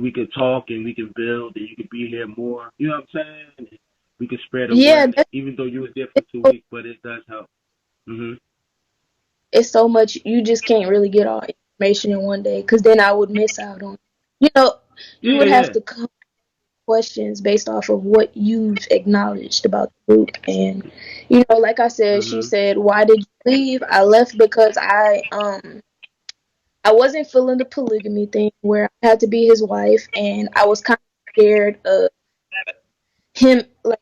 we could talk and we can build and you could be here more. You know what I'm saying? And we could spread Yeah, awareness, even though you were there for it's 2 weeks, but it does help. Mhm. it's so much you just can't really get all information in one day because then I would miss out on. You know, you Yeah, would have yeah. to come questions based off of what you've acknowledged about the group, and like I said, she Mhm. said, "Why did you leave?" I left because I wasn't feeling the polygamy thing where I had to be his wife, and I was kind of scared of him. Like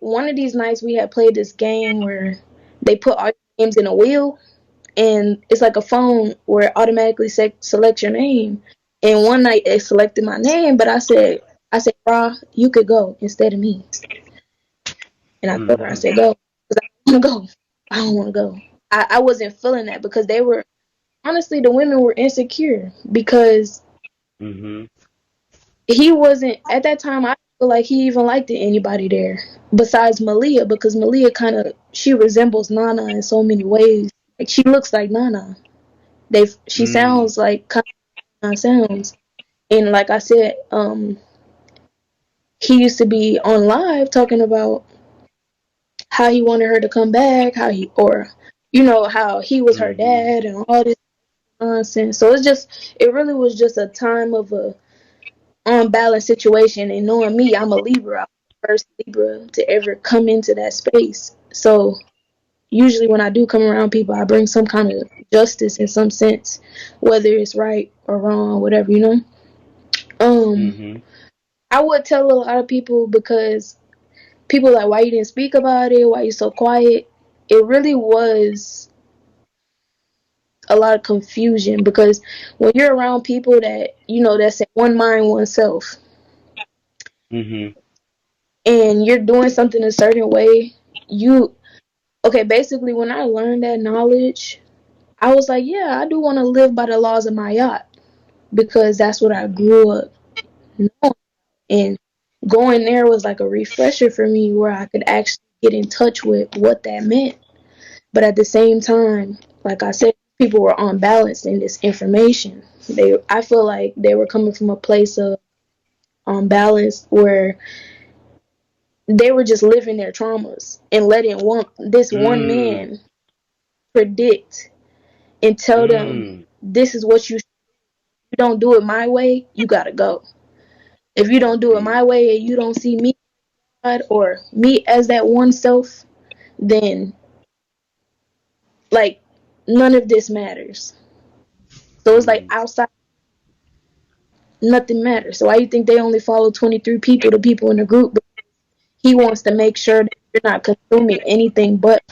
one of these nights we had played this game where they put all your names in a wheel and it's like a phone where it automatically selects your name. And one night it selected my name, but I said, "Raw, you could go instead of me." And I told her, I Mhm. said, "Go," because I don't want to go. I don't want to go. I wasn't feeling that because they were honestly the women were insecure because Mhm. he wasn't at that time. I didn't feel like he even liked anybody there besides Malia because Malia kind of she resembles Nana in so many ways. Like she looks like Nana. She Mm. sounds like kind of Nana sounds. And like I said, he used to be on live talking about how he wanted her to come back, how he was her Mhm. dad and all this nonsense. So it really was just a time of a unbalanced situation. And knowing me, I'm a Libra. I'm the first Libra to ever come into that space. So usually when I do come around people, I bring some kind of justice in some sense, whether it's right or wrong, whatever. Um, Mhm. I would tell a lot of people because people like, why you didn't speak about it? Why you so quiet? It really was a lot of confusion because when you're around people that say one mind, oneself, Mhm. and you're doing something a certain way, you okay. Basically, when I learned that knowledge, I was like, yeah, I do want to live by the laws of my yacht because that's what I grew up knowing. And going there was like a refresher for me where I could actually get in touch with what that meant. But at the same time, like I said, people were unbalanced in this information. I feel like they were coming from a place of unbalance where they were just living their traumas and letting this one Mm. man predict and tell them Mm. this is what you don't do it my way, you gotta go. If you That's don't do it deep. my way and you don't see me God or me as that one self, then like none of this matters. So it's like Mm. outside nothing matters. So why you think they only follow 23 people, the people in the group? But he wants to make sure that you're not consuming anything but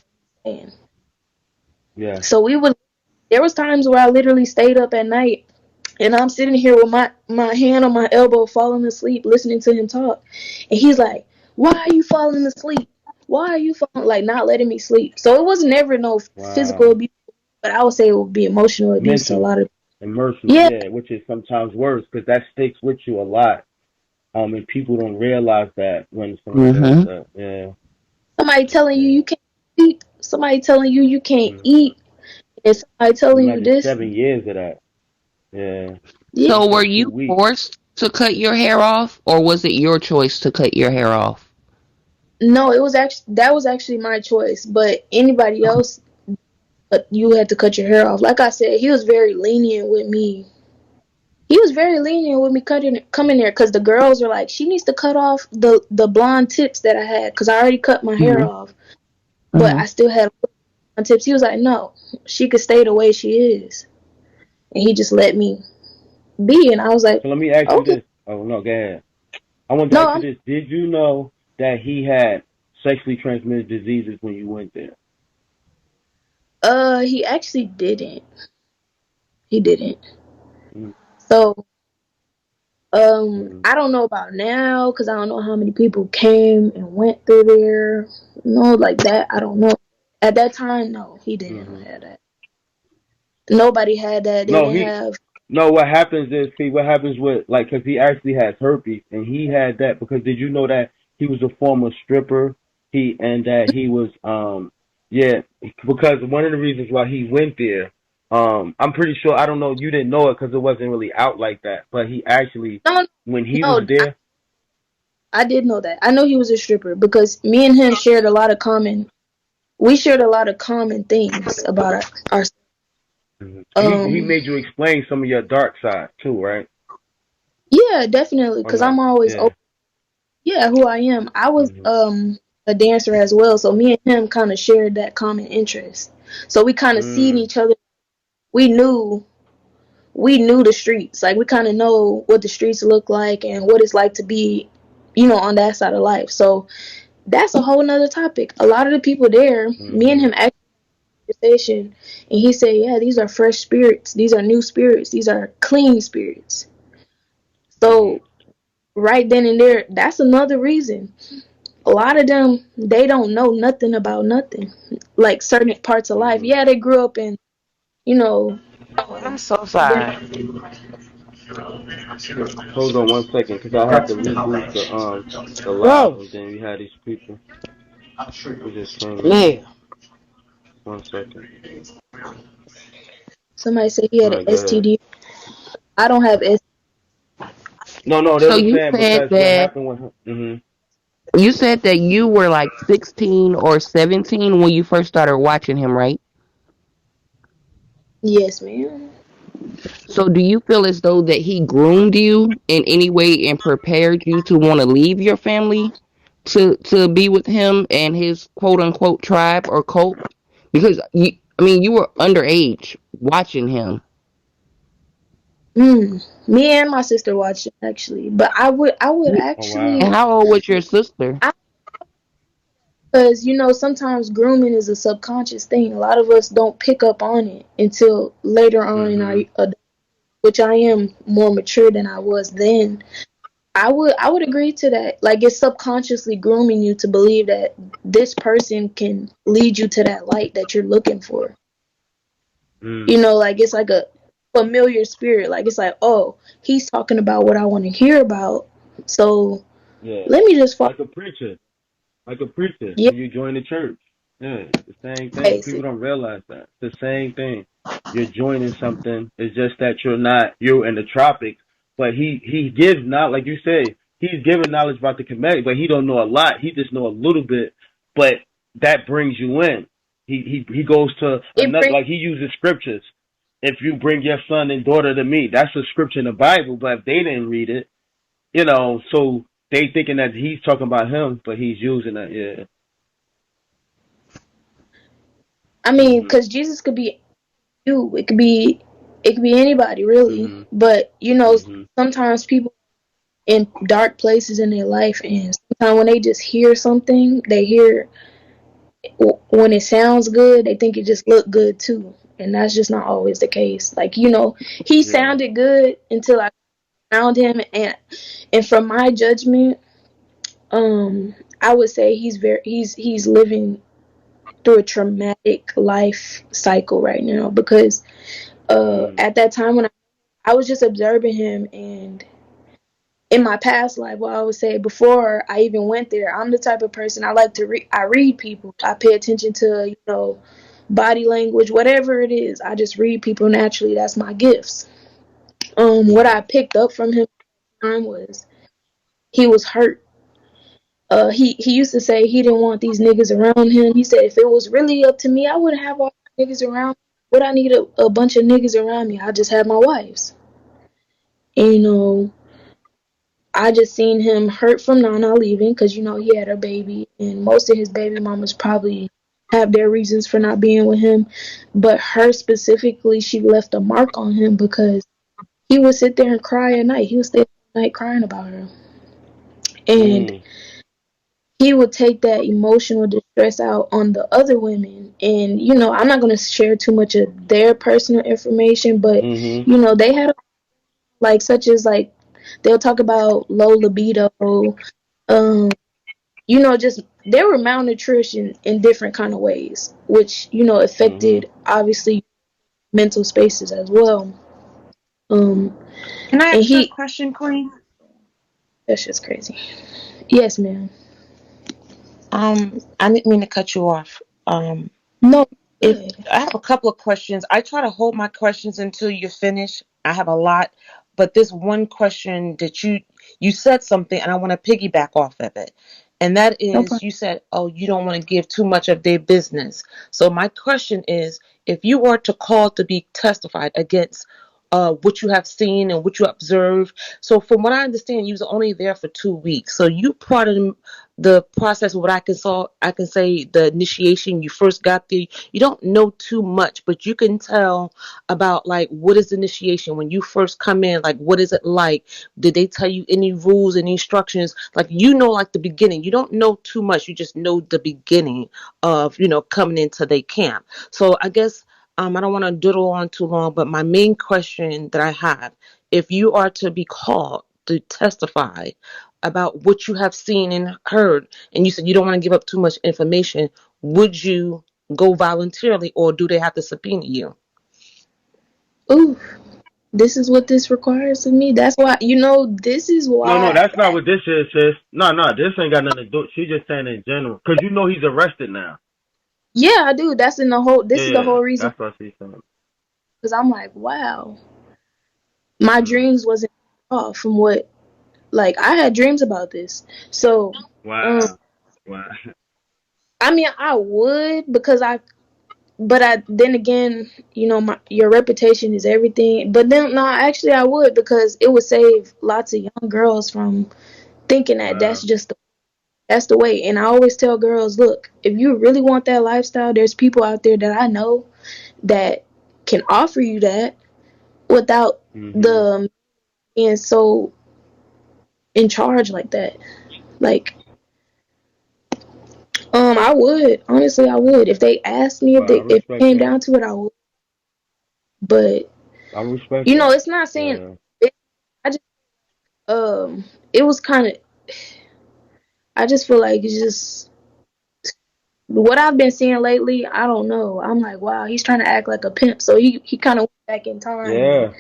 man. Yeah. So there was times where I literally stayed up at night and I'm sitting here with my hand on my elbow falling asleep listening to him talk. And he's like, "Why are you falling asleep? Why are you falling like not letting me sleep?" So it was never no physical Wow. abuse, but I would say it would be emotional abuse to a Mental, lot of emotional, yeah. yeah, which is sometimes worse because that sticks with you a lot. And people don't realize that when someone does Mm-hmm. that. Yeah. Somebody telling you Yeah. you can't sleep, somebody telling you you can't Mm. eat, and somebody telling you Imagine this. 7 years of that. Yeah. Yeah, You So were said you 2 weeks. forced to cut your hair off, or was it your choice to cut your hair off? no, that was actually my choice, but anybody else, but you had to cut your hair off. Like I said, he was very lenient with me. He was very lenient with me coming there because the girls were like, she needs to cut off the blonde tips that I had because I already cut my hair Mm-hmm. off, but Mm-hmm. I still had blonde tips. He was like, no, she could stay the way she is, and he just let me be, and I was like, So let me ask you okay. this. Oh no, go ahead. I want to No, ask you this. Did you know that he had sexually transmitted diseases when you went there? he actually didn't. He didn't. Mm. So, Mm. I don't know about now because I don't know how many people came and went through there. No, like that. I don't know. At that time, no, he didn't Hmm. have that. Nobody had that. They No, didn't he. have. No, what happens is, see, what happens with, like, because he actually has herpes, and he had that because did you know that he was a former stripper? And that he was, yeah, because one of the reasons why he went there, I'm pretty sure, I don't know, you didn't know it because it wasn't really out like that, but he actually, No, when he was no, there, I did know that. I know he was a stripper because me and him shared a lot of common. We shared a lot of common things about our Mhm. He um. made you explain some of your dark side too, right? Yeah, definitely. Or Cause I'm no? always Yeah. open. Yeah, who I am. I was Hmm. a dancer as well, so me and him kind of shared that common interest. So we kind of seen Mm. each other. We knew we knew the streets. Like we kind of know what the streets look like and what it's like to be, on that side of life. So that's a whole nother topic. A lot of the people there, me and Hmm. him actually had a conversation, and he said, "Yeah, these are fresh spirits. These are new spirits. These are clean spirits." Hmm. So right then and there, that's another reason. A lot of them, they don't know nothing about nothing, like certain parts of life. Hmm. Yeah, they grew up in, you know, Oh, I'm so different. sorry. Hold on 1 second, cause I have to reboot the live, and Rose, then we had these people who just came in. yeah. 1 second. Somebody said he All had an right, go ahead. STD. I don't have S. No, they So were you saying said because what that happened with him. Hmm. you were like 16 or 17 when you first started watching him, right? Yes, ma'am. So do you feel as though that he groomed you in any way and prepared you to want to leave your family to be with him and his quote unquote tribe or cult? Because you were underage watching him. Me and my sister watched it actually, but I would Oh wow. And actually, how old was your sister? because sometimes grooming is a subconscious thing. A lot of us don't pick up on it until later on in our Hmm. which I am more mature than I was then. I would agree to that. Like it's subconsciously grooming you to believe that this person can lead you to that light that you're looking for. Mm. Like it's like a familiar spirit. Like it's like, oh, he's talking about what I want to hear about. So Yeah. let me just follow. Like a preacher. Like a preacher Yeah, when you join the church. Yeah, the same thing. People basic. don't realize that. It's the same thing. You're joining something. It's just that you're in the tropics. But he gives not like you say, he's giving knowledge about the Kemetic, but he don't know a lot. He just know a little bit. But that brings you in. He goes to It another, brings like he uses scriptures. If you bring your son and daughter to me, that's a scripture in the Bible. But if they didn't read it, so they thinking that he's talking about him, but he's using it. Yeah. I mean, Mhm. because Jesus could be you. It could be anybody really. Mhm. But Mhm. sometimes people in dark places in their life, and sometimes when they just hear something, they hear when it sounds good, they think it just look good too, and that's just not always the case. Like he Yeah. sounded good until I found him, and from my judgment, I would say he's living through a traumatic life cycle right now because Mm. at that time when I was just observing him, and in my past life, well, I would say before I even went there, I'm the type of person I like to read. I read people. I pay attention to body language, whatever it is. I just read people naturally. That's my gifts. What I Mhm. picked up from him was he was hurt. He used to say he didn't want these niggas around him. He said if it was really up to me, I wouldn't have all these niggas around. Would I need a bunch of niggas around me? I just have my wives. And, I just seen him hurt from Nana leaving because he had a baby, and most of his baby mamas probably have their reasons for not being with him. But her specifically, she left a mark on him because he would sit there and cry at night. He would stay up at night crying about her, and Mm. he would take that emotional distress out on the other women. And I'm not gonna share too much of their personal information, but Mhm. they had like such as like they'll talk about low libido. Um, just they were malnutrition in different kind of ways, which Mhm. affected obviously mental spaces as well. Um, Can I and ask a he question, Queen? that's just crazy. Yes, ma'am. I didn't mean to cut you off. No. If Good. I have a couple of questions, I try to hold my questions until you're finished. I have a lot, but this one question that you said something, and I want to piggyback off of it, and that No is problem. you said, "Oh, you don't want to give too much of their business." So my question is, if you were to call to be testified against what you have seen and what you observed. So from what I understand, you was only there for 2 weeks. So you part of the process of what I can say the initiation. You first got there. You don't know too much, but you can tell about like what is initiation when you first come in. Like what is it like? Did they tell you any rules and instructions? Like like the beginning. You don't know too much. You just know the beginning of coming into their camp. So I guess I don't want to doodle on too long, but my main question that I have, if you are to be called to testify about what you have seen and heard, and you said you don't want to give up too much information, would you go voluntarily or do they have to subpoena you? Ooh, this is what this requires of me. That's why, this is No, why. that's not what this is, sis. No, this ain't got nothing to do. She's just saying in general, cause he's arrested now. Yeah, I do. That's in the whole. This is the Yeah, whole reason. that's what she's saying. Because I'm like, wow, my Mm. dreams wasn't off from what. Like, I had dreams about this. So, um, Wow, wow. I mean, I would because but then again, your reputation is everything. But then, no, actually, I would because it would save lots of young girls from thinking that Wow. that's the way. And I always tell girls, look, if you really want that lifestyle, there's people out there that I know that can offer you that without Mhm. the being so in charge like that. Like, I would honestly, I would if they asked me Wow, I if it respect came that. down to it, I would. But I respect that. it's not saying Yeah. it. I just it was kind of. I just feel like it's just what I've been seeing lately. I don't know. I'm like, wow, he's trying to act like a pimp. So he kind of went back in time, Yeah.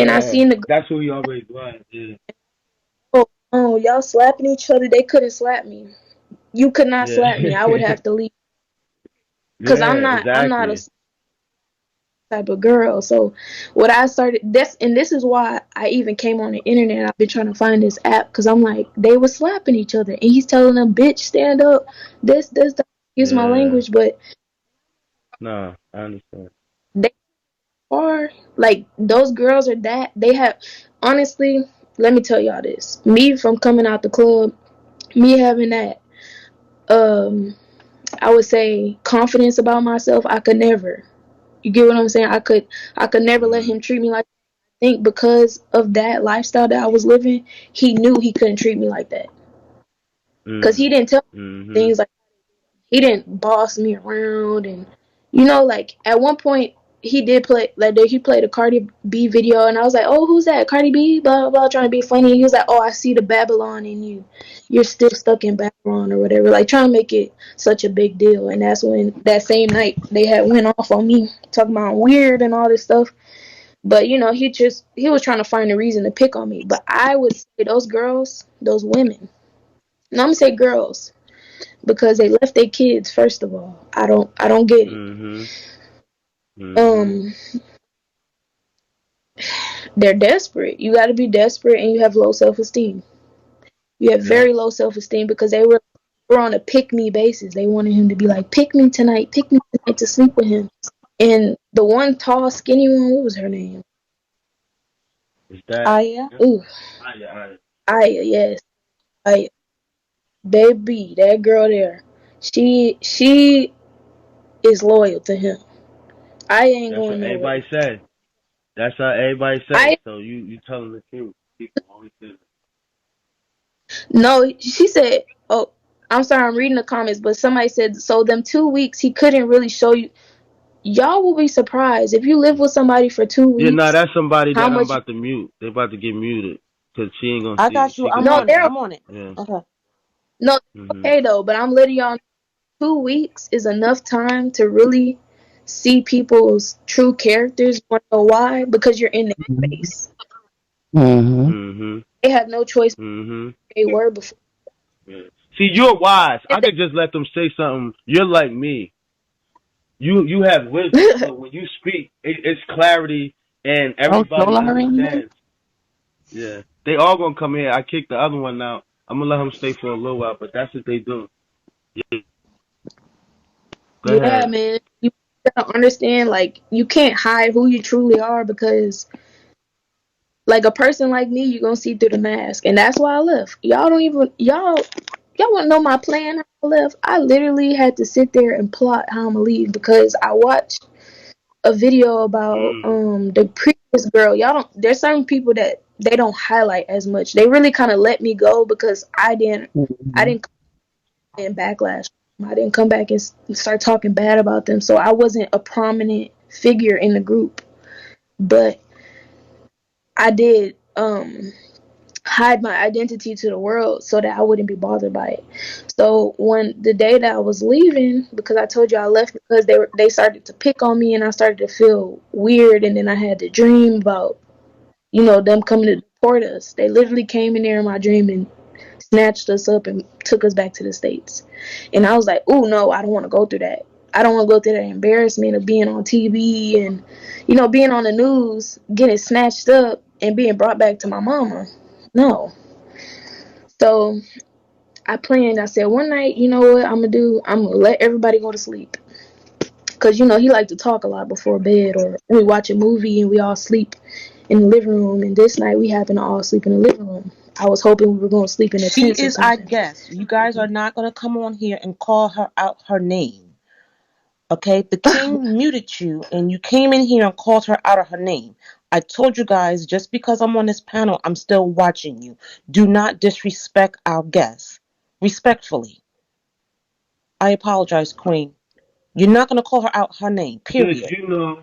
and I Yeah. seen the That's who he always was. Yeah. girl. Oh, y'all slapping each other. They couldn't slap me. You could not Yeah. slap me. I would have to leave because Yeah. I'm not a Exactly. type of girl. So what I started this is why I even came on the internet. I've been trying to find this app because I'm like they were slapping each other and he's telling them, bitch, stand up. That. Use my Yeah. language, but No, I understand. they are like those girls are that they have honestly. Let me tell y'all this. Me from coming out the club, me having that um I would say confidence about myself. I could never. You get what I'm saying? I could never let Mhm. him treat me like. Think because of that lifestyle that I was living, he knew he couldn't treat me like that. Cause he Mm. didn't tell me Mhm. things like he didn't boss me around, and like at one point he did play like he played a Cardi B video, and I was like, oh, who's that? Cardi B, blah blah blah, trying to be funny. And he was like, oh, I see the Babylon in you. You're still stuck in Babylon or whatever, like trying to make it such a big deal. And that's when that same night they had went off on me talking about I'm weird and all this stuff. But he was trying to find a reason to pick on me. But I would say those girls, those women. And I'm gonna say girls because they left their kids first of all. I don't get it. Mhm. Mhm. Um, they're desperate. You got to be desperate, and you have low self esteem. You have Yep. very low self esteem because they were on a pick me basis. They wanted him to be like pick me tonight to sleep with him. And the one tall, skinny one, what was her name? Is that? Aya? Yep. Ooh, I. Aya, yes, Aya. Baby, that girl there, she is loyal to him. I ain't That's going what nowhere. everybody say. That's how everybody say. I So you telling the truth. People always say that. no, she said. Oh, I'm sorry, I'm reading the comments, but somebody said so. Them 2 weeks, he couldn't really show you. Y'all will be surprised if you live with somebody for two Yeah, no, weeks. that's somebody How that I'm much? about to mute. They about to get muted because she ain't gonna I see it. got you. She could I'm No, on say it. they're I'm on it. yeah. Okay. no Mhm. okay though. But I'm letting y'all know 2 weeks is enough time to really see people's true characters. Want to know why? Because you're in their face. Mm-hmm. Mhm. They have no choice. Mhm. They were before. Yeah. See, you're wise. If I they could just let them say something. You're like me. you have wisdom. So when you speak, it's clarity and Oh, everybody Solar in here? understands. Yeah, they all gonna come here. I kicked the other one out. I'm gonna let him stay for a little while, but that's what they do. Yeah, go Yeah, ahead. man. You gotta understand, like, you can't hide who you truly are because, like, a person like me, you're gonna see through the mask. And that's why I left. Y'all wanna know my plan how I left? I literally had to sit there and plot how I'm gonna leave because I watched a video about Mm, the previous girl. Y'all don't There's certain people that they don't highlight as much. They really kinda let me go because I Mhm. didn't and backlash. I didn't come back and start talking bad about them, so I wasn't a prominent figure in the group. But I did hide my identity to the world so that I wouldn't be bothered by it. So when the day that I was leaving, because I told you I left because they started to pick on me and I started to feel weird, and then I had to dream about them coming to deport us. They literally came in there in my dream and snatched us up and took us back to the States. And I was like, oh no, I don't want to go through that. I don't want to go through that embarrassment of being on TV and, being on the news, getting snatched up and being brought back to my mama. No. So I planned, I said, one night, you know what I'm going to do? I'm going to let everybody go to sleep. Because, he liked to talk a lot before bed, or we watch a movie and we all sleep in the living room. And this night we happened to all sleep in the living room. I was hoping we were going to sleep in the She tents or is our something. guest. You guys are not going to come on here and call her out her name. Okay? The king muted you and you came in here and called her out of her name. I told you guys, just because I'm on this panel, I'm still watching you. Do not disrespect our guests. Respectfully. I apologize, Queen. You're not going to call her out her name, Sis, period. you know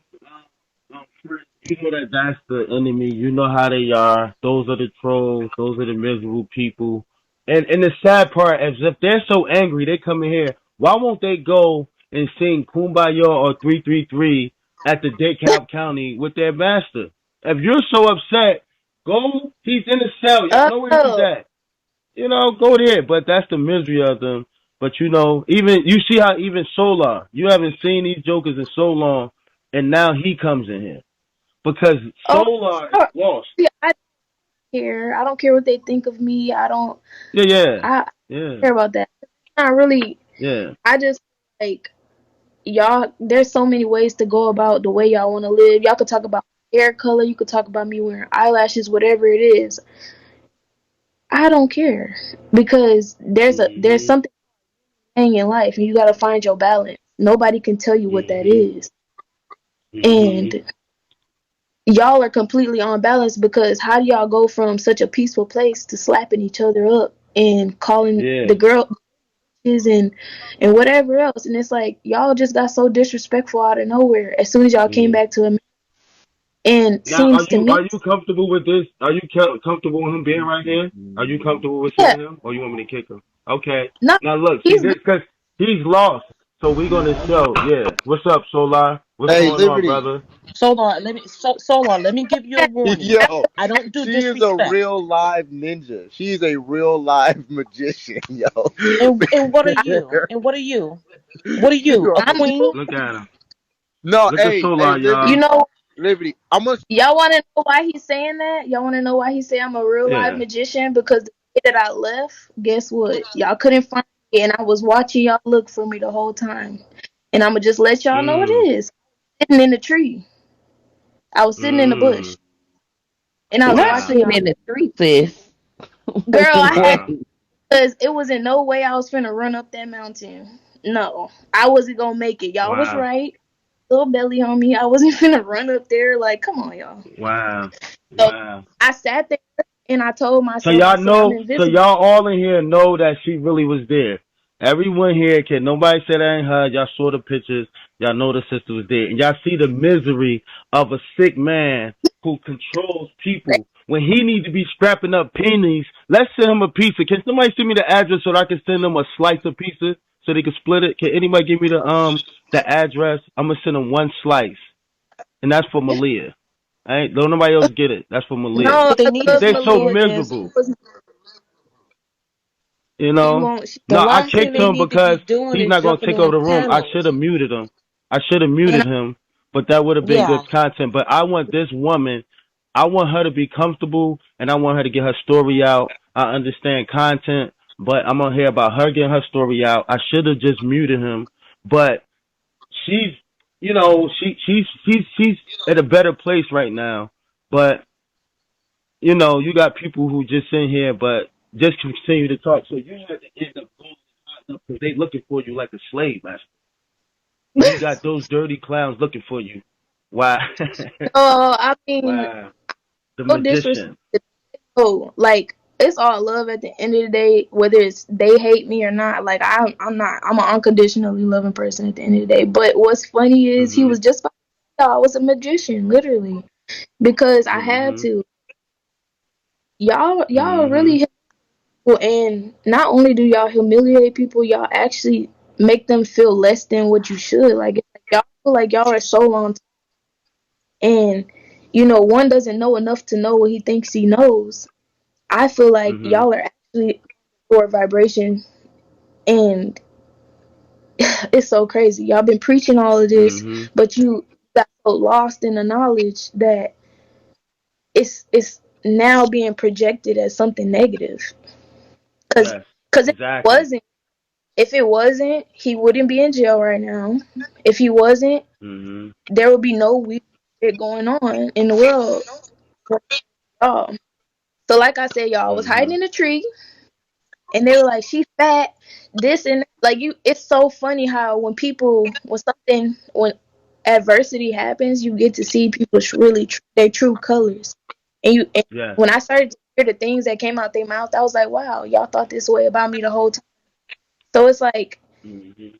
that that's the enemy. You know how they are. Those are the trolls. Those are the miserable people. And the sad part is if they're so angry, they come in here. Why won't they go and sing Kumbaya or 333 at the DeKalb County with their master? If you're so upset, go. He's in the cell. Y'all know where he's Oh, at. Go there. But that's the misery of them. But even you see how even Solar, you haven't seen these jokers in so long, and now he comes in here because oh, Solar is oh, lost. yeah, I don't care. I don't care what they think of me. I don't. Yeah, yeah, I yeah, care about that. Not really. yeah. I just like y'all. There's so many ways to go about the way y'all want to live. Y'all could talk about hair color. You could talk about me wearing eyelashes. Whatever it is, I don't care because there's Mhm, something in life, and you got to find your balance. Nobody can tell you what that mhm, is, mhm. and y'all are completely unbalanced because how do y'all go from such a peaceful place to slapping each other up and calling the Yeah. girl and whatever else? And it's like y'all just got so disrespectful out of nowhere as soon as y'all came Mm. back to America. And Now, seems to me, are you comfortable with this? Are you comfortable with him being right here? Are you comfortable with yeah, seeing him, or you want me to kick him? Okay. not Now look, see he's this good. because he's lost. So we're gonna show. Yeah. What's up, Solar? What's Hey, going on, Liberty. brother? Solar, let me give you a warning. Yo, I don't do she is a disrespect. real live ninja. She's a real live magician, yo. And what are you? And what are you? What are you? A Yo. I'm queen? Look at him. No, Look at hey, Solar, you y'all. Liberty, know Liberty. I'm gonna. y'all want to know why he's saying that? Y'all want to know why he say I'm a real live Yeah. magician? Because the day that I left, guess what? Y'all couldn't find me, and I was watching y'all look for me the whole time. And I'm gonna just let y'all know what it Mm. is. Sitting in the tree. I was sitting in the bush, Mm. and I was Not Wow. watching sitting y'all. in the street, sis. Girl, I had Wow. because it was in no way I was finna run up that mountain. No, I wasn't gonna make it. Y'all was Wow. right. Little belly on me. I wasn't finna run up there. Like, come on, y'all. Wow. So Wow. I sat there and I told So myself, I y'all said, I'm know, so invisible. y'all all in here know that she really was there. Everyone here can, nobody said that ain't her. Y'all saw the pictures. Y'all know the sister was there. And y'all see the misery of a sick man who controls people. When he needs to be scrapping up pennies, let's send him a pizza. Can somebody send me the address so that I can send them a slice of pizza so they can split it? Can anybody give me the address? I'm gonna send them one slice. And that's for Malia. Ain't don't nobody else get it. That's for Malia. No, What they I need Cause is love they're so Malia. support is miserable. She You know? won't. the No, I last thing kicked they him need to be because doing he's is not gonna jumping take over on the room. I should panels. have muted him. I should have muted And him, but that would have been yeah, good content. But I want this woman, I want her to be comfortable, and I want her to get her story out. I understand content, but I'm gonna hear about her getting her story out. I should have just muted him, but she's, she's at a better place right now. But you got people who just in here, but just continue to talk. So you have to end up going because they looking for you like a slave master. And you got those dirty clowns looking for you. Wow. I mean, Wow. The no disrespect. magician. Oh, like it's all love at the end of the day, whether it's they hate me or not. Like I'm not. I'm an unconditionally loving person at the end of the day. But what's funny is he Mhm. was just about to say I was a magician, literally, because I had Mhm. to. Y'all Mhm. really hit people, and not only do y'all humiliate people, y'all actually make them feel less than what you should. Like it's like y'all feel like y'all are so on top, and one doesn't know enough to know what he thinks he knows. I feel like Mhm. y'all are actually lower vibration, and it's so crazy. Y'all been preaching all of this, Mhm. but you got so lost in the knowledge that it's now being projected as something negative. Cause, Yes. cause Exactly. if it wasn't, he wouldn't be in jail right now. If he wasn't, Mhm. there would be no weird shit going on in the world. Oh, so like I said, y'all I was hiding Mhm. in a tree. And they were like, "She fat, this and that." Like you. It's so funny how when adversity happens, you get to see people's really their true colors. And Yes. when I started to hear the things that came out their mouth, I was like, "Wow, y'all thought this way about me the whole time." So it's like Mhm.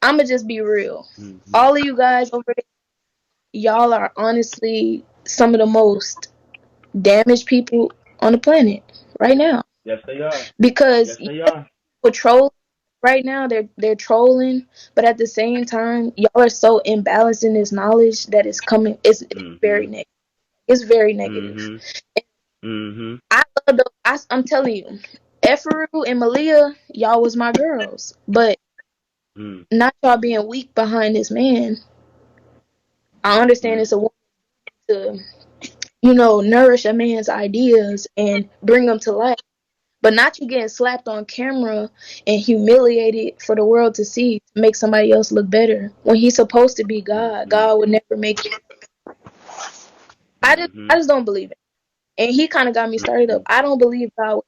I'ma just be real. Mhm. All of you guys over there, y'all are honestly some of the most damaged people on the planet right now Yes, they are. because Yes, they are. people troll right now. They're trolling, but at the same time, y'all are so imbalanced in this knowledge that it's coming. It's very Mhm. negative. It's very negative. Mhm. Mhm. I love the. I'm telling you, Eferu and Malia, y'all was my girls, but Mhm. not y'all being weak behind this man. I understand Mhm. it's a woman to nourish a man's ideas and bring them to life. But not you getting slapped on camera and humiliated for the world to see to make somebody else look better. When he's supposed to be God, Mhm. God would never make it. I Mhm. just don't believe it. And he kind of got me started up. Mhm. I don't believe God.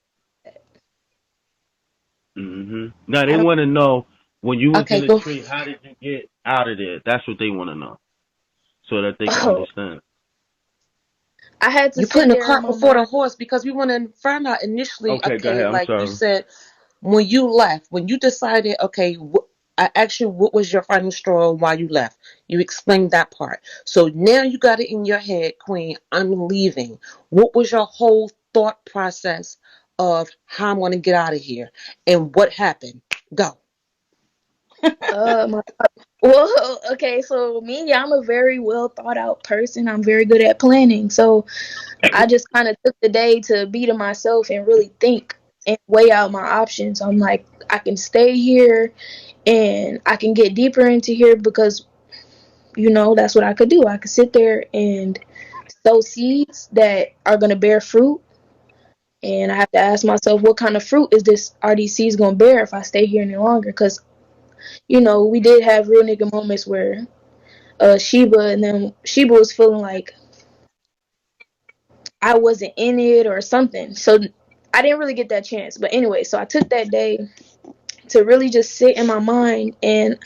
Mhm. Now they I don't. want to know when you was in Okay, the go. tree, how did you get out of there? That's what they want to know, so that they can Oh, understand. I had to You sit putting the there in cart my before mind. the horse because we want to find out initially. Okay, go Okay, ahead. I'm like you sorry. said, when you left, when you decided, okay, I asked you what was your final straw and why you left. You explained that part. So now you got it in your head, Queen. I'm leaving. What was your whole thought process of how I'm going to get out of here and what happened? Go. My well, okay, so me, yeah, I'm a very well thought out person. I'm very good at planning. So I just kind of took the day to be to myself and really think and weigh out my options. I'm like, I can stay here and I can get deeper into here because, that's what I could do. I could sit there and sow seeds that are going to bear fruit. And I have to ask myself, what kind of fruit are these seeds going to bear if I stay here any longer? Because, we did have real nigga moments where Sheba, and then Sheba was feeling like I wasn't in it or something. So I didn't really get that chance. But anyway, so I took that day to really just sit in my mind. And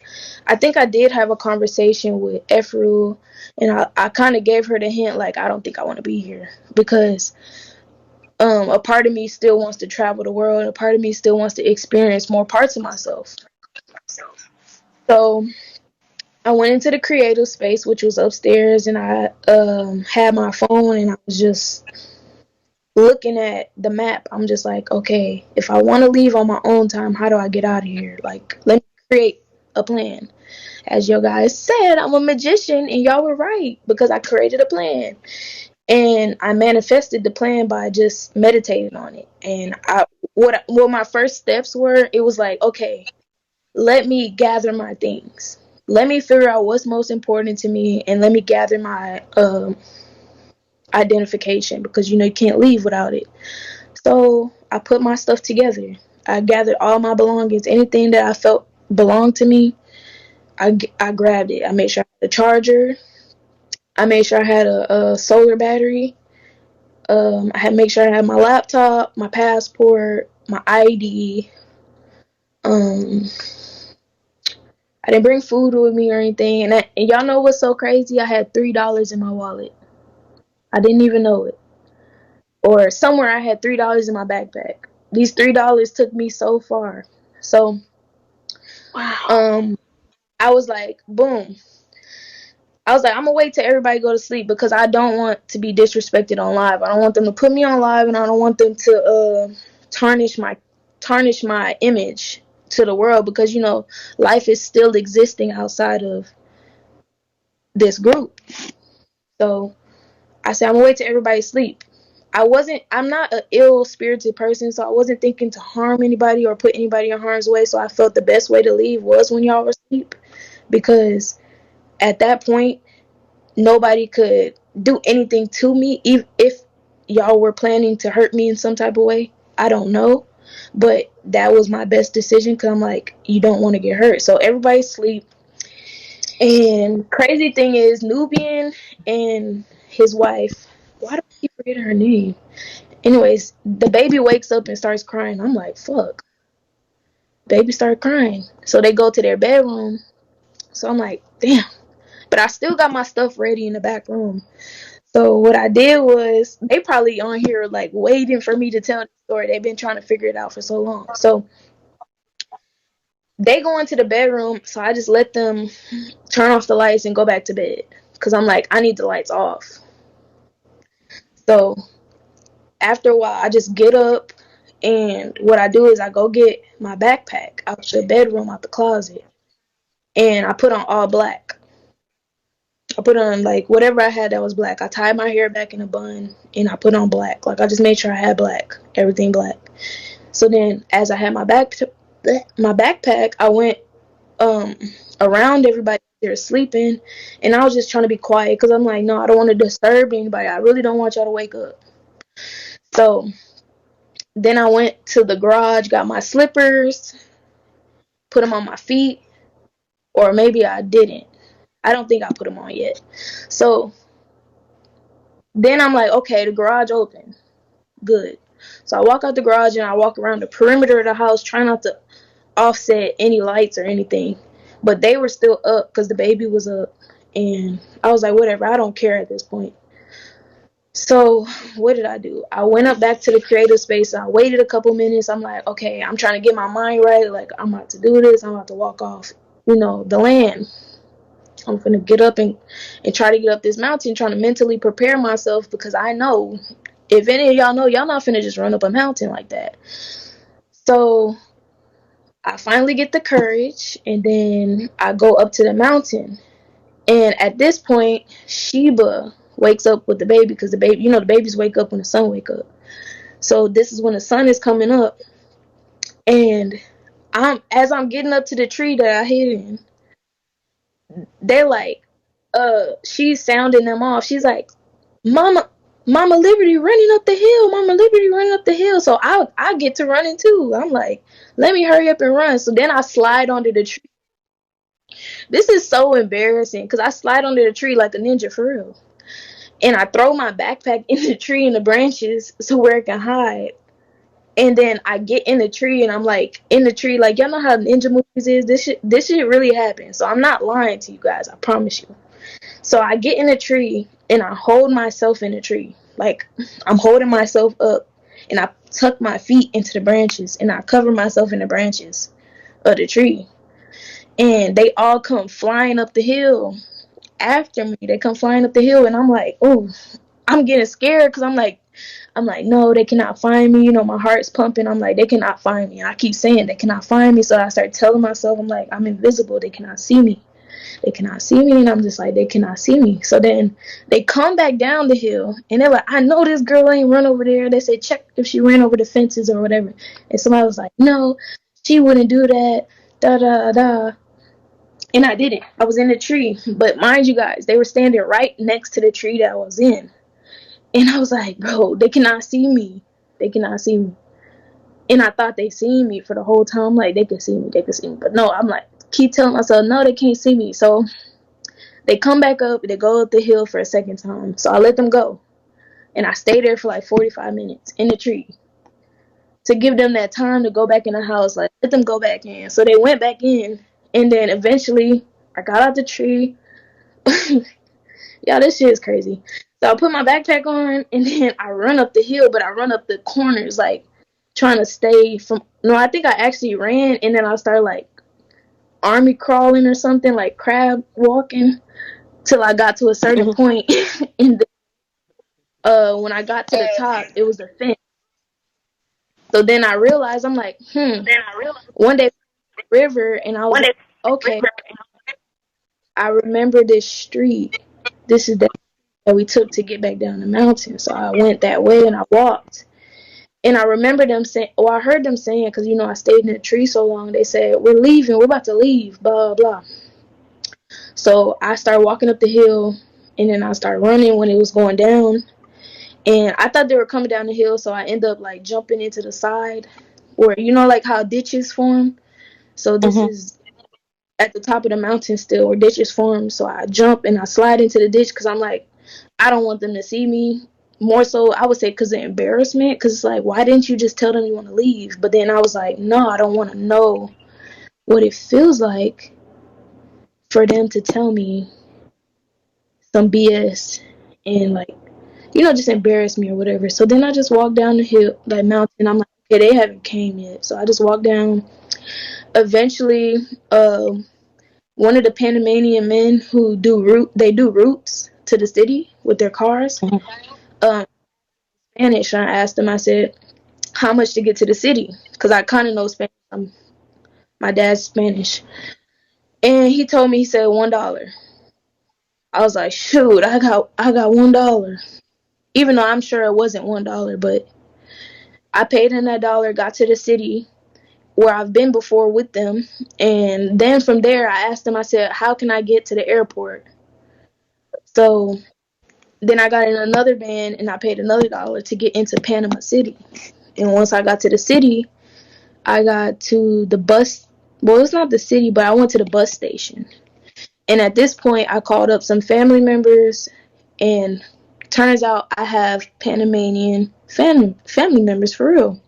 I think I did have a conversation with Efru. And I kind of gave her the hint, like, I don't think I want to be here. Because a part of me still wants to travel the world. A part of me still wants to experience more parts of myself. So I went into the creative space, which was upstairs. And I had my phone and I was just looking at the map. I'm just like, okay, if I want to leave on my own time, how do I get out of here? Like, let me create a plan. As your guys said, I'm a magician, and y'all were right because I created a plan. And I manifested the plan by just meditating on it. And what my first steps were, it was like, okay, let me gather my things. Let me figure out what's most important to me, and let me gather my identification, because you can't leave without it. So I put my stuff together. I gathered all my belongings, anything that I felt belonged to me. I grabbed it. I made sure I had a charger. I made sure I had a solar battery. I had make sure I had my laptop, my passport, my ID. Um, I didn't bring food with me or anything. And y'all know what's so crazy? I had $3 in my wallet. I didn't even know it. Or somewhere I had $3 in my backpack. These $3 took me so far. So, I was like, boom. I was like, I'm gonna wait till everybody go to sleep, because I don't want to be disrespected on live. I don't want them to put me on live, and I don't want them to tarnish my image to the world, because life is still existing outside of this group. So I said, I'm gonna wait till everybody sleep. I'm not an ill-spirited person, so I wasn't thinking to harm anybody or put anybody in harm's way. So I felt the best way to leave was when y'all were asleep, because at that point nobody could do anything to me, even if y'all were planning to hurt me in some type of way. I don't know, but that was my best decision, because I'm like, you don't want to get hurt. So everybody sleep. And crazy thing is, Nubian and his wife, why do I keep forgetting her name? Anyways, the baby wakes up and starts crying. I'm like, fuck. Baby started crying. So they go to their bedroom. So I'm like, damn. But I still got my stuff ready in the back room. So what I did was, they probably on here like waiting for me to tell the story. They've been trying to figure it out for so long. So they go into the bedroom. So I just let them turn off the lights and go back to bed, because I'm like, I need the lights off. So after a while, I just get up, and what I do is I go get my backpack out the bedroom, out the closet, and I put on all black. I put on like whatever I had that was black. I tied my hair back in a bun, and I put on black. Like, I just made sure I had black, everything black. So then, as I had my backpack, I went around everybody. They're sleeping, and I was just trying to be quiet, because I'm like, no, I don't want to disturb anybody. I really don't want y'all to wake up. So then I went to the garage, got my slippers, put them on my feet, or maybe I didn't. I don't think I put them on yet. So then I'm like, okay, the garage open. Good. So I walk out the garage, and I walk around the perimeter of the house, trying not to offset any lights or anything. But they were still up, because the baby was up. And I was like, whatever, I don't care at this point. So what did I do? I went up back to the creative space. I waited a couple minutes. I'm like, okay, I'm trying to get my mind right. Like, I'm about to do this. I'm about to walk off, the land. I'm gonna get up and try to get up this mountain, trying to mentally prepare myself, because I know, if any of y'all know, y'all not finna just run up a mountain like that. So I finally get the courage, and then I go up to the mountain. And at this point, Sheba wakes up with the baby, because the baby, the babies wake up when the sun wake up. So this is when the sun is coming up, and as I'm getting up to the tree that I hid in, they're like, she's sounding them off. She's like, Mama Liberty running up the hill. Mama Liberty running up the hill. So I get to running too. I'm like, let me hurry up and run. So then I slide onto the tree. This is so embarrassing, because I slide under the tree like a ninja, for real. And I throw my backpack in the tree, in the branches, so where it can hide. And then I get in the tree, and I'm like, in the tree, like, y'all know how ninja movies is? This shit really happened. So I'm not lying to you guys, I promise you. So I get in the tree, and I hold myself in the tree. Like, I'm holding myself up, and I tuck my feet into the branches, and I cover myself in the branches of the tree. And they all come flying up the hill after me. They come flying up the hill, and I'm like, oh, I'm getting scared, because I'm like, no, they cannot find me. My heart's pumping. I'm like, they cannot find me. And I keep saying they cannot find me. So I start telling myself, I'm like, I'm invisible. They cannot see me. They cannot see me. And I'm just like, they cannot see me. So then they come back down the hill, and they're like, I know this girl ain't run over there. They said, check if she ran over the fences or whatever. And somebody was like, no, she wouldn't do that. Da da da. And I didn't. I was in the tree. But mind you guys, they were standing right next to the tree that I was in. And I was like, bro, they cannot see me. They cannot see me. And I thought they seen me for the whole time. Like, they could see me, they could see me. But no, I'm like, keep telling myself, no, they can't see me. So they come back up, they go up the hill for a second time. So I let them go. And I stayed there for like 45 minutes in the tree to give them that time to go back in the house. Like, let them go back in. So they went back in. And then eventually, I got out the tree. Yeah, this shit is crazy. So I put my backpack on, and then I run up the hill, but I run up the corners, like, trying to stay from. No, I think I actually ran, and then I started, like, army crawling or something, like crab walking, till I got to a certain point. And when I got to the top, it was a fence. So then I realized, I'm like, one day, river, and I was like, okay, I remember this street. This is the that we took to get back down the mountain. So I went that way and I walked. And I remember them saying, or I heard them saying, because, you know, I stayed in the tree so long, they said, we're leaving, we're about to leave, blah, blah. So I started walking up the hill, and then I started running when it was going down. And I thought they were coming down the hill, so I ended up, like, jumping into the side where, you know, like how ditches form. So this is at the top of the mountain still where ditches form. So I jump and I slide into the ditch because I'm like, I don't want them to see me. More so, I would say because of embarrassment. Because it's like, why didn't you just tell them you want to leave? But then I was like, no, I don't want to know what it feels like for them to tell me some BS and, like, you know, just embarrass me or whatever. So then I just walked down the hill, that mountain. I'm like, okay, they haven't came yet. So I just walked down. Eventually, one of the Panamanian men who they do routes to the city with their cars. Spanish. And I asked them, I said, how much to get to the city? Because I kind of know Spanish. My dad's Spanish. And he told me, he said $1. I was like, shoot, I got $1. Even though I'm sure it wasn't $1, but I paid him that dollar, got to the city where I've been before with them. And then from there, I asked them, I said, how can I get to the airport? So then I got in another van and I paid another dollar to get into Panama City. And once I got to the city, I got to the bus. Well, it's not the city, but I went to the bus station. And at this point, I called up some family members, and turns out I have Panamanian family members for real.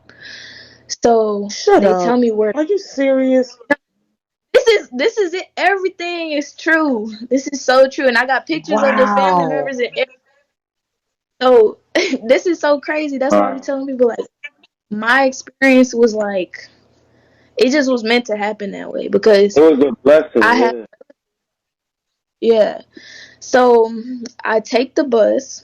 So Shut they up. tell me where. Are you serious? This is it. Everything is true. This is so true, and I got pictures of the family Wow. members. And so this is so crazy. That's why I be telling people, like, my experience was like, it just was meant to happen that way because It was a blessing. I have, yeah. So I take the bus.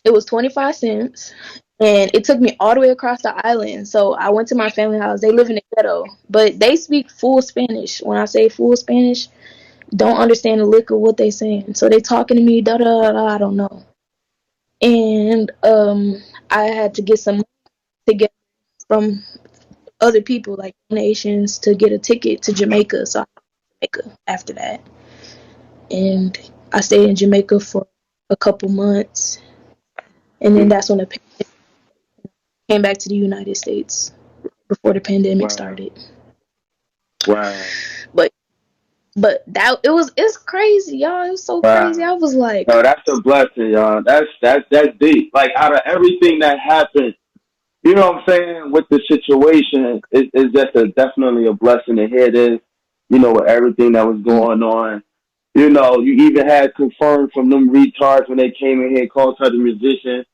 It was 25 cents. And it took me all the way across the island. So I went to my family house. They live in the ghetto. But they speak full Spanish. When I say full Spanish, don't understand a lick of what they saying. So they talking to me, da da da, I don't know. And I had to get some money together from other people, like donations, to get a ticket to Jamaica. So I went to Jamaica after that. And I stayed in Jamaica for a couple months. And then that's when the pandemic came back to the United States before the pandemic started. Wow. But it's crazy, y'all. It was so crazy. I was like, No, that's a blessing, y'all. That's deep. Like, out of everything that happened, you know what I'm saying, with the situation, it's just definitely a blessing to hear this, you know, with everything that was going on. You know, you even had confirmed from them retards when they came in here and called her the musician.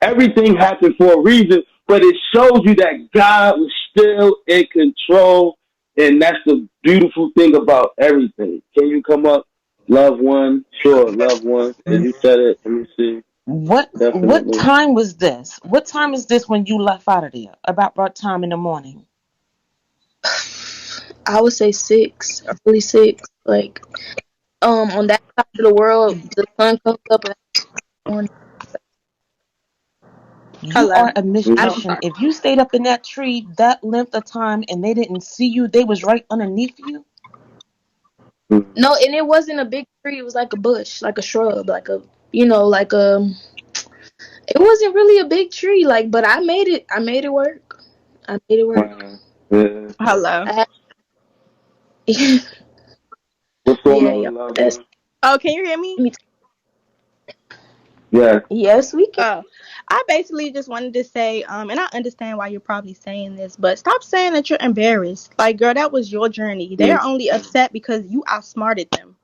Everything happened for a reason, but it shows you that God was still in control, and that's the beautiful thing about everything. Can you come up, loved one? Sure, loved one. And you said it. Let me see. What Definitely. time was this? What time is this when you left out of there? About what time in the morning? I would say 6, early 6. Like, on that side of the world, the sun comes up in the morning. You Hello. are a Oh, magician. sorry. If you stayed up in that tree that length of time and they didn't see you, they was right underneath you. No, and it wasn't a big tree. It was like a bush, like a shrub, like a like a. It wasn't really a big tree, like, but I made it. I made it work. I made it work. Yeah. Hello. I had, What's going yeah, on, yeah. love? That's Oh, can you hear me? me. Yeah. Yes, we can. Oh, I basically just wanted to say, and I understand why you're probably saying this, but stop saying that you're embarrassed. Like, girl, that was your journey. They're only upset because you outsmarted them.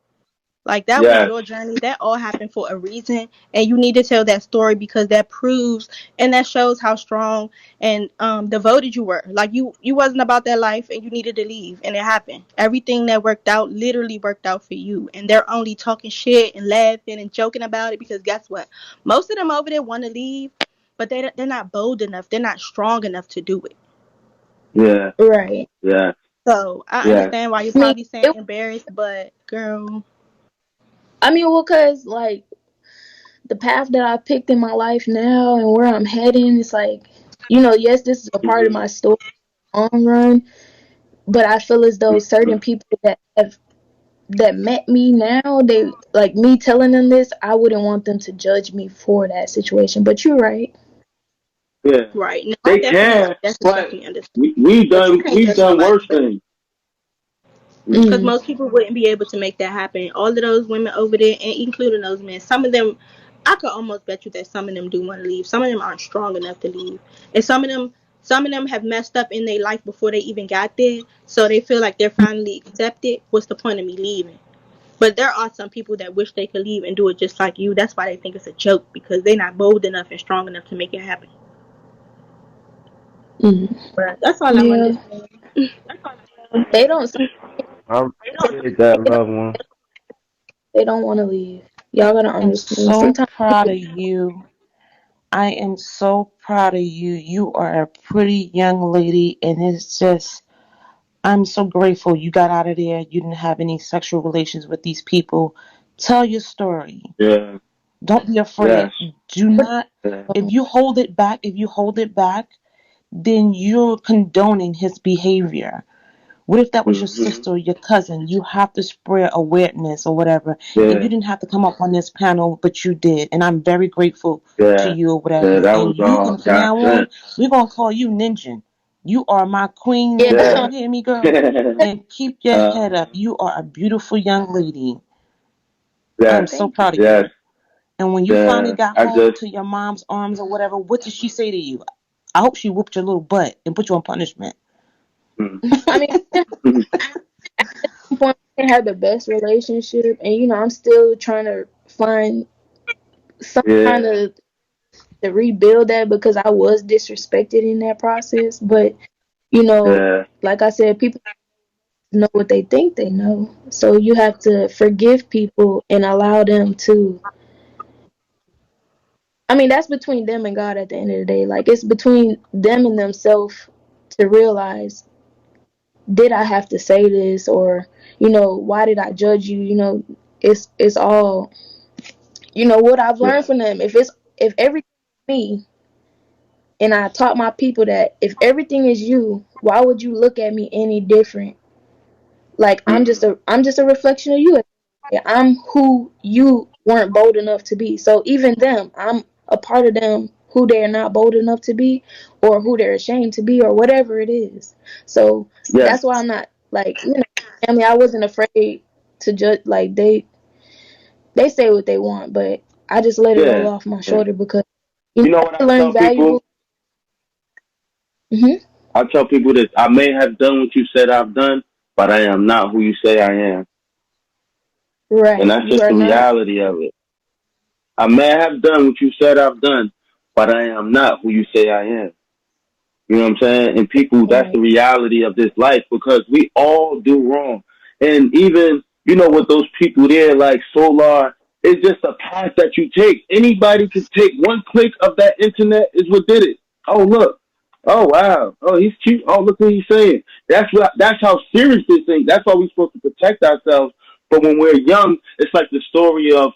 Like, that was Yes. your journey. That all happened for a reason, and you need to tell that story because that proves and that shows how strong and devoted you were. Like, you wasn't about that life, and you needed to leave, and it happened. Everything that worked out literally worked out for you, and they're only talking shit and laughing and joking about it because guess what? Most of them over there want to leave, but they're not bold enough. They're not strong enough to do it. Yeah. Right. Yeah. So I Yeah. understand why you're I mean, probably saying embarrassed, but girl, well, cause like the path that I picked in my life now and where I'm heading, it's like, yes, this is a part of my story long run, but I feel as though certain people that met me now, they like me telling them this, I wouldn't want them to judge me for that situation. But you're right. Yeah. right? No, I They definitely, can, but definitely understand. we've But you done can't we've judge done nobody. worse things. Because Mm. most people wouldn't be able to make that happen. All of those women over there, and including those men, some of them, I could almost bet you that some of them do want to leave. Some of them aren't strong enough to leave, and some of them have messed up in their life before they even got there. So they feel like they're finally accepted. What's the point of me leaving? But there are some people that wish they could leave and do it just like you. That's why they think it's a joke because they're not bold enough and strong enough to make it happen. Mm. But that's all I wanted Yeah, to say. they don't. I appreciate that, loved one. They don't want to leave. Y'all gotta I'm understand. so Sometimes proud people. of you. I am so proud of you. You are a pretty young lady, and it's just, I'm so grateful you got out of there. You didn't have any sexual relations with these people. Tell your story. Yeah. Don't be Yes. afraid. Do not, Yeah. if you hold it back, then you're condoning his behavior. What if that was your Hmm. sister or your cousin? You have to spread awareness or whatever. And Yeah. you didn't have to come up on this panel, but you did. And I'm very grateful to Yeah. you or Yeah. whatever. That was And you all can, from God now on, sent. we're going to call you Ninja. You are my queen Yeah, ninja. that's Yeah. what You hear me, girl? And keep your head up. You are a beautiful young lady. I'm Yes. so thank you. proud of Yes. you. And when you finally Yeah. got I home just to your mom's arms or whatever, what did she say to you? I hope she whooped your little butt and put you on punishment. mm. I mean, at some point, we didn't have the best relationship, and I'm still trying to find some kind Yeah. of to rebuild that because I was disrespected in that process. But Yeah. like I said, people know what they think they know, so you have to forgive people and allow them to. I mean, that's between them and God at the end of the day. Like, it's between them and themselves to realize, did I have to say this, or why did I judge you? It's all what I've Yeah. learned from them. If everything is me, and I taught my people that if everything is you, why would you look at me any different? Like, Mm. I'm just a reflection of you. I'm who you weren't bold enough to be. So even them, I'm a part of them who they're not bold enough to be, or who they're ashamed to be, or whatever it is. So Yeah. that's why I'm not like, family. I wasn't afraid to judge. Like, they say what they want, but I just let it roll Yeah. off my Yeah. shoulder because You know what I I learned tell people? valuable. Hmm. I tell people this: I may have done what you said I've done, but I am not who you say I am, and Right, that's you just are the not. reality of it. I may have done what you said I've done, but I am not who you say I am. You know what I'm saying? And people, that's the Right. reality of this life because we all do wrong. And even, with those people there, like Solar, it's just a path that you take. Anybody can take one click of that internet is what did it. Oh, look. Oh, wow. Oh, he's cute. Oh, look what he's saying. That's how serious this thing. That's why we're supposed to protect ourselves. But when we're young, it's like the story of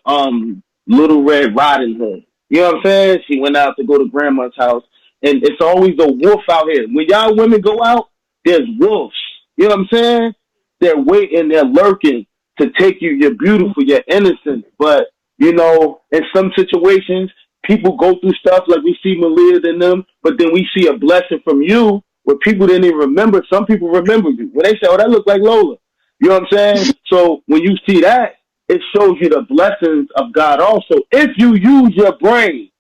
Little Red Riding Hood. You know what I'm saying? She went out to go to grandma's house, and it's always a wolf out here. When y'all women go out, there's wolves. You know what I'm saying? They're waiting, they're lurking to take you. You're beautiful, you're innocent, but you know, in some situations, people go through stuff like we see Malia and them, but then we see a blessing from you where people didn't even remember. Some people remember you when they say, "Oh, that looked like Lola." You know what I'm saying? So when you see that, it shows you the blessings of God also. If you use your brain,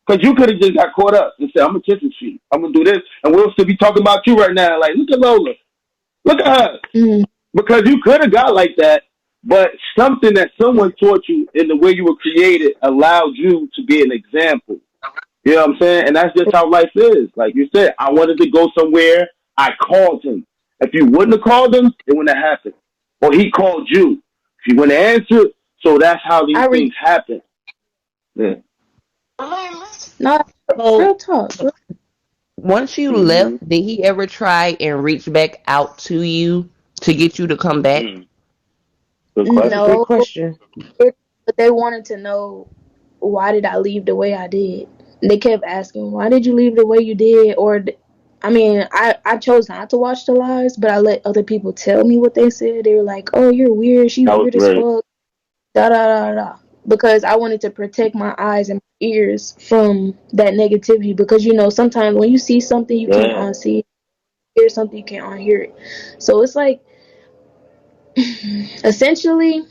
because you could have just got caught up and said, I'm a kitchen sheet. I'm going to do this. And we'll still be talking about you right now. Like, look at Lola. Look at her. Mm. Because you could have got like that, but something that someone taught you in the way you were created allowed you to be an example. You know what I'm saying? And that's just how life is. Like you said, I wanted to go somewhere. I called him. If you wouldn't have called him, it wouldn't have happened. Or he called you. If you wouldn't have answered, so that's how these I re- things happen. Yeah. no, real So talk. Once you Mm-hmm. left, did he ever try and reach back out to you to get you to come back? Mm. Good that's a question. great No, question. but they wanted to know why did I leave the way I did. They kept asking, why did you leave the way you did? I mean, I chose not to watch the lives, but I let other people tell me what they said. They were like, oh, you're weird. She's That was weird as great. fuck. Da da da da. Because I wanted to protect my eyes and my ears from that negativity. Because you know, sometimes when you see something, you can't Yeah. unsee. Hear something, you can't unhear it. So it's like, essentially,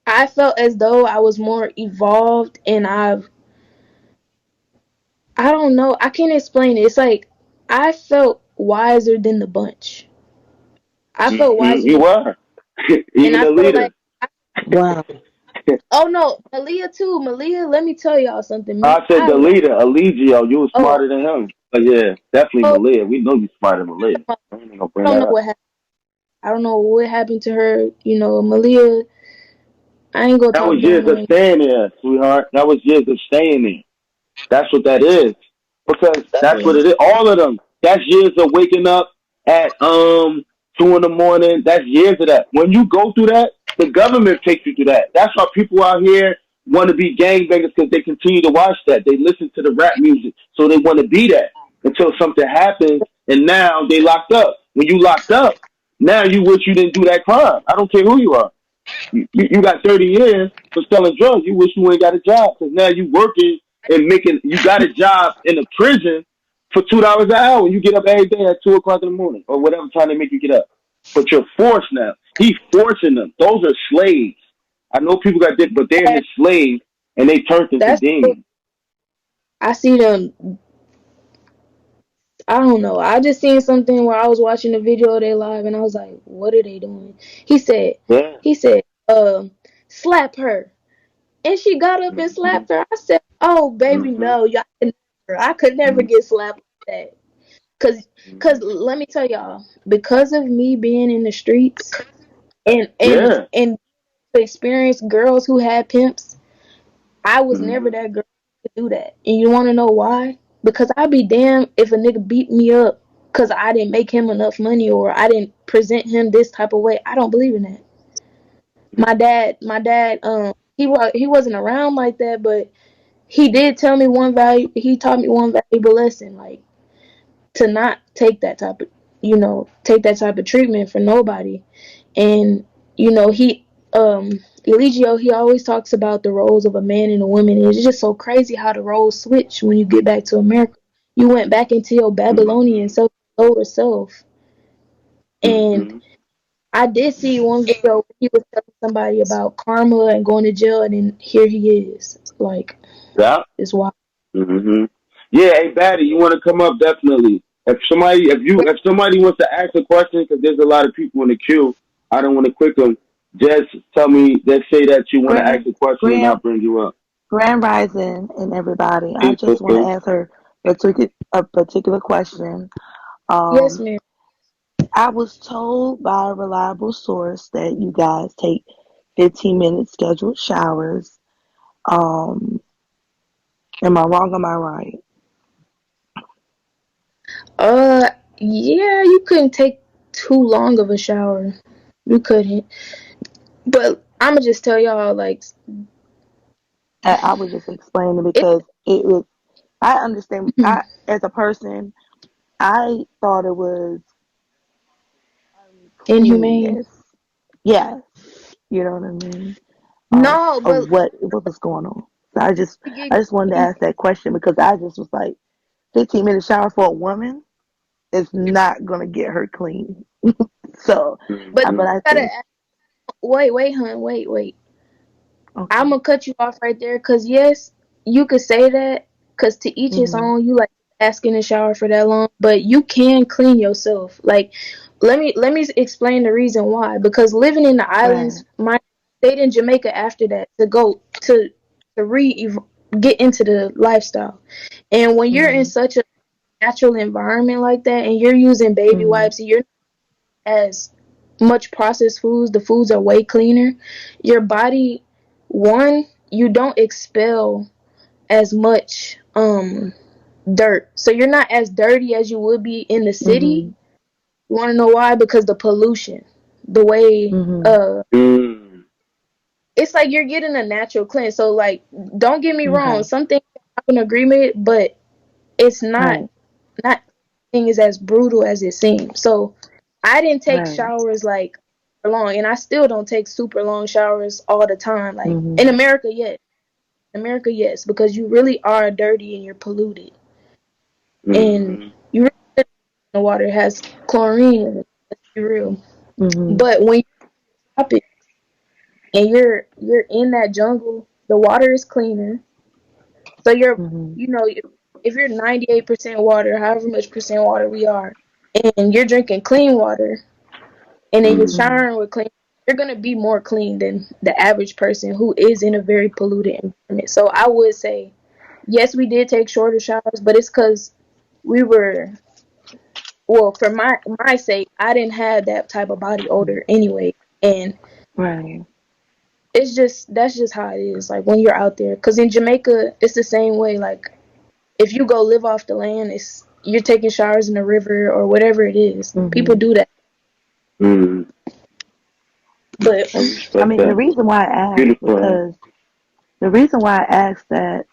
I felt as though I was more evolved, and I don't know, I can't explain it. It's like I felt wiser than the bunch. I felt Mm-hmm. wiser You than, were. and Even I the felt like, leader. Wow. oh no, Malia too. Malia, let me tell y'all something. I said the leader, Allegio. You were Oh, smarter than him. But yeah, definitely oh, Malia. We know you smarter than Malia. I ain't gonna I bring don't that know up. what happened. I don't know what happened to her. You know, Malia. I ain't gonna That talk was years down of on. staying there, sweetheart. That was years of staying there. That's what that is. Because that's what Yeah. it is. All of them. That's years of waking up at 2 in the morning. That's years of that. When you go through that, the government takes you through that. That's why people out here want to be gangbangers because they continue to watch that. They listen to the rap music, so they want to be that until something happens, and now they locked up. When you locked up, now you wish you didn't do that crime. I don't care who you are. You got 30 years for selling drugs. You wish you ain't got a job because now you working and making. You got a job in a prison for $2 an hour. You get up every day at 2 o'clock in the morning or whatever time they make you get up. But you're forced now. He's forcing them. Those are slaves. I know people got dick, but they're his slaves and they turned into That's, demons. I see them. I don't know. I just seen something where I was watching a video of their live, and I was like, "What are they doing?" He said, Yeah. "He said, slap her," and she got up and Mm-hmm. slapped her. I said, "Oh, baby, Mm-hmm. no, I could never get slapped like that." Cause let me tell y'all, because of me being in the streets and and Yeah. and experience girls who had pimps, I was never Mm-hmm. that girl to do that. And you want to know why? Because I'd be damned if a nigga beat me up because I didn't make him enough money or I didn't present him this type of way. I don't believe in that. My dad, he wasn't around like that, but he did tell me one value. He taught me one valuable lesson, like to not take that type of, take that type of treatment for nobody. And he Eligio, he always talks about the roles of a man and a woman, and it's just so crazy how the roles switch when you get back to America. You went back into your Babylonian Mm-hmm. self, lower self. And Mm-hmm. I did see one video where he was telling somebody about karma and going to jail, and then here he is. Like, Yeah. it's wild. Mm-hmm. Yeah, hey, Batty, you want to come up? Definitely. If somebody wants to ask a question, because there's a lot of people in the queue, I don't want to quick them. Just tell me, just say that you want to ask Grand, a question, and I'll Grand, bring you up. Grand Rising and everybody. I Hey, just want to sister. answer a particular question. Yes, Um, ma'am. I was told by a reliable source that you guys take 15-minute scheduled showers. Um, am I wrong? Am I right? Yeah, you couldn't take too long of a shower. You couldn't. But I'ma just tell y'all, like, I was just explaining because it was. I understand. Mhm. I as a person, I thought it was Inhumane. uncleanliness. Yes, you know what I mean. No, Of but what was going on. So to get I just wanted to clean, ask that question because I just was like, 15-minute shower for a woman is not gonna get her clean. So, but but Mm-hmm. I gotta think wait, hun, wait. I'm okay. gonna cut you off right there, cause yes, you could say that, cause to each his Mhm. own. You like ask in the shower for that long, but you can clean yourself. Like, let me explain the reason why. Because living in the Right. islands, my stayed in Jamaica after that to go to get into the lifestyle, and when you're in Mhm. such a natural environment like that, and you're using baby Mhm. wipes, and you're as much processed foods, the foods are way cleaner. Your body, one, you don't expel as much dirt. So you're not as dirty as you would be in the city. Mhm. You wanna know why? Because the pollution. The way Mhm. Mm. it's like you're getting a natural cleanse. So like don't get me wrong, Okay. some things I can agree with, but it's not Right. not thing is as brutal as it seems. So I didn't take Right. showers like super long, and I still don't take super long showers all the time. Like in Mhm. America, yes, America, yes, because you really are dirty and you're polluted, and Mm-hmm. you really the water has chlorine in it. Let's be real. Mhm. But when you stop it and you're in that jungle, the water is cleaner. So you're Mhm. you know if you're 98% water, however much percent water we are, and you're drinking clean water, and then you're Mm-hmm. Mhm. showering with clean, you're gonna be more clean than the average person who is in a very polluted environment. So I would say, yes, we did take shorter showers, but it's because we were well, for my sake, I didn't have that type of body odor anyway, and Right. it's just that's just how it is. Like when you're out there, because in Jamaica, it's the same way. Like if you go live off the land, it's you're taking showers in the river or whatever it is. People Mhm. do that, Mm. but I I respect mean, that. Beautiful. the reason why I asked that,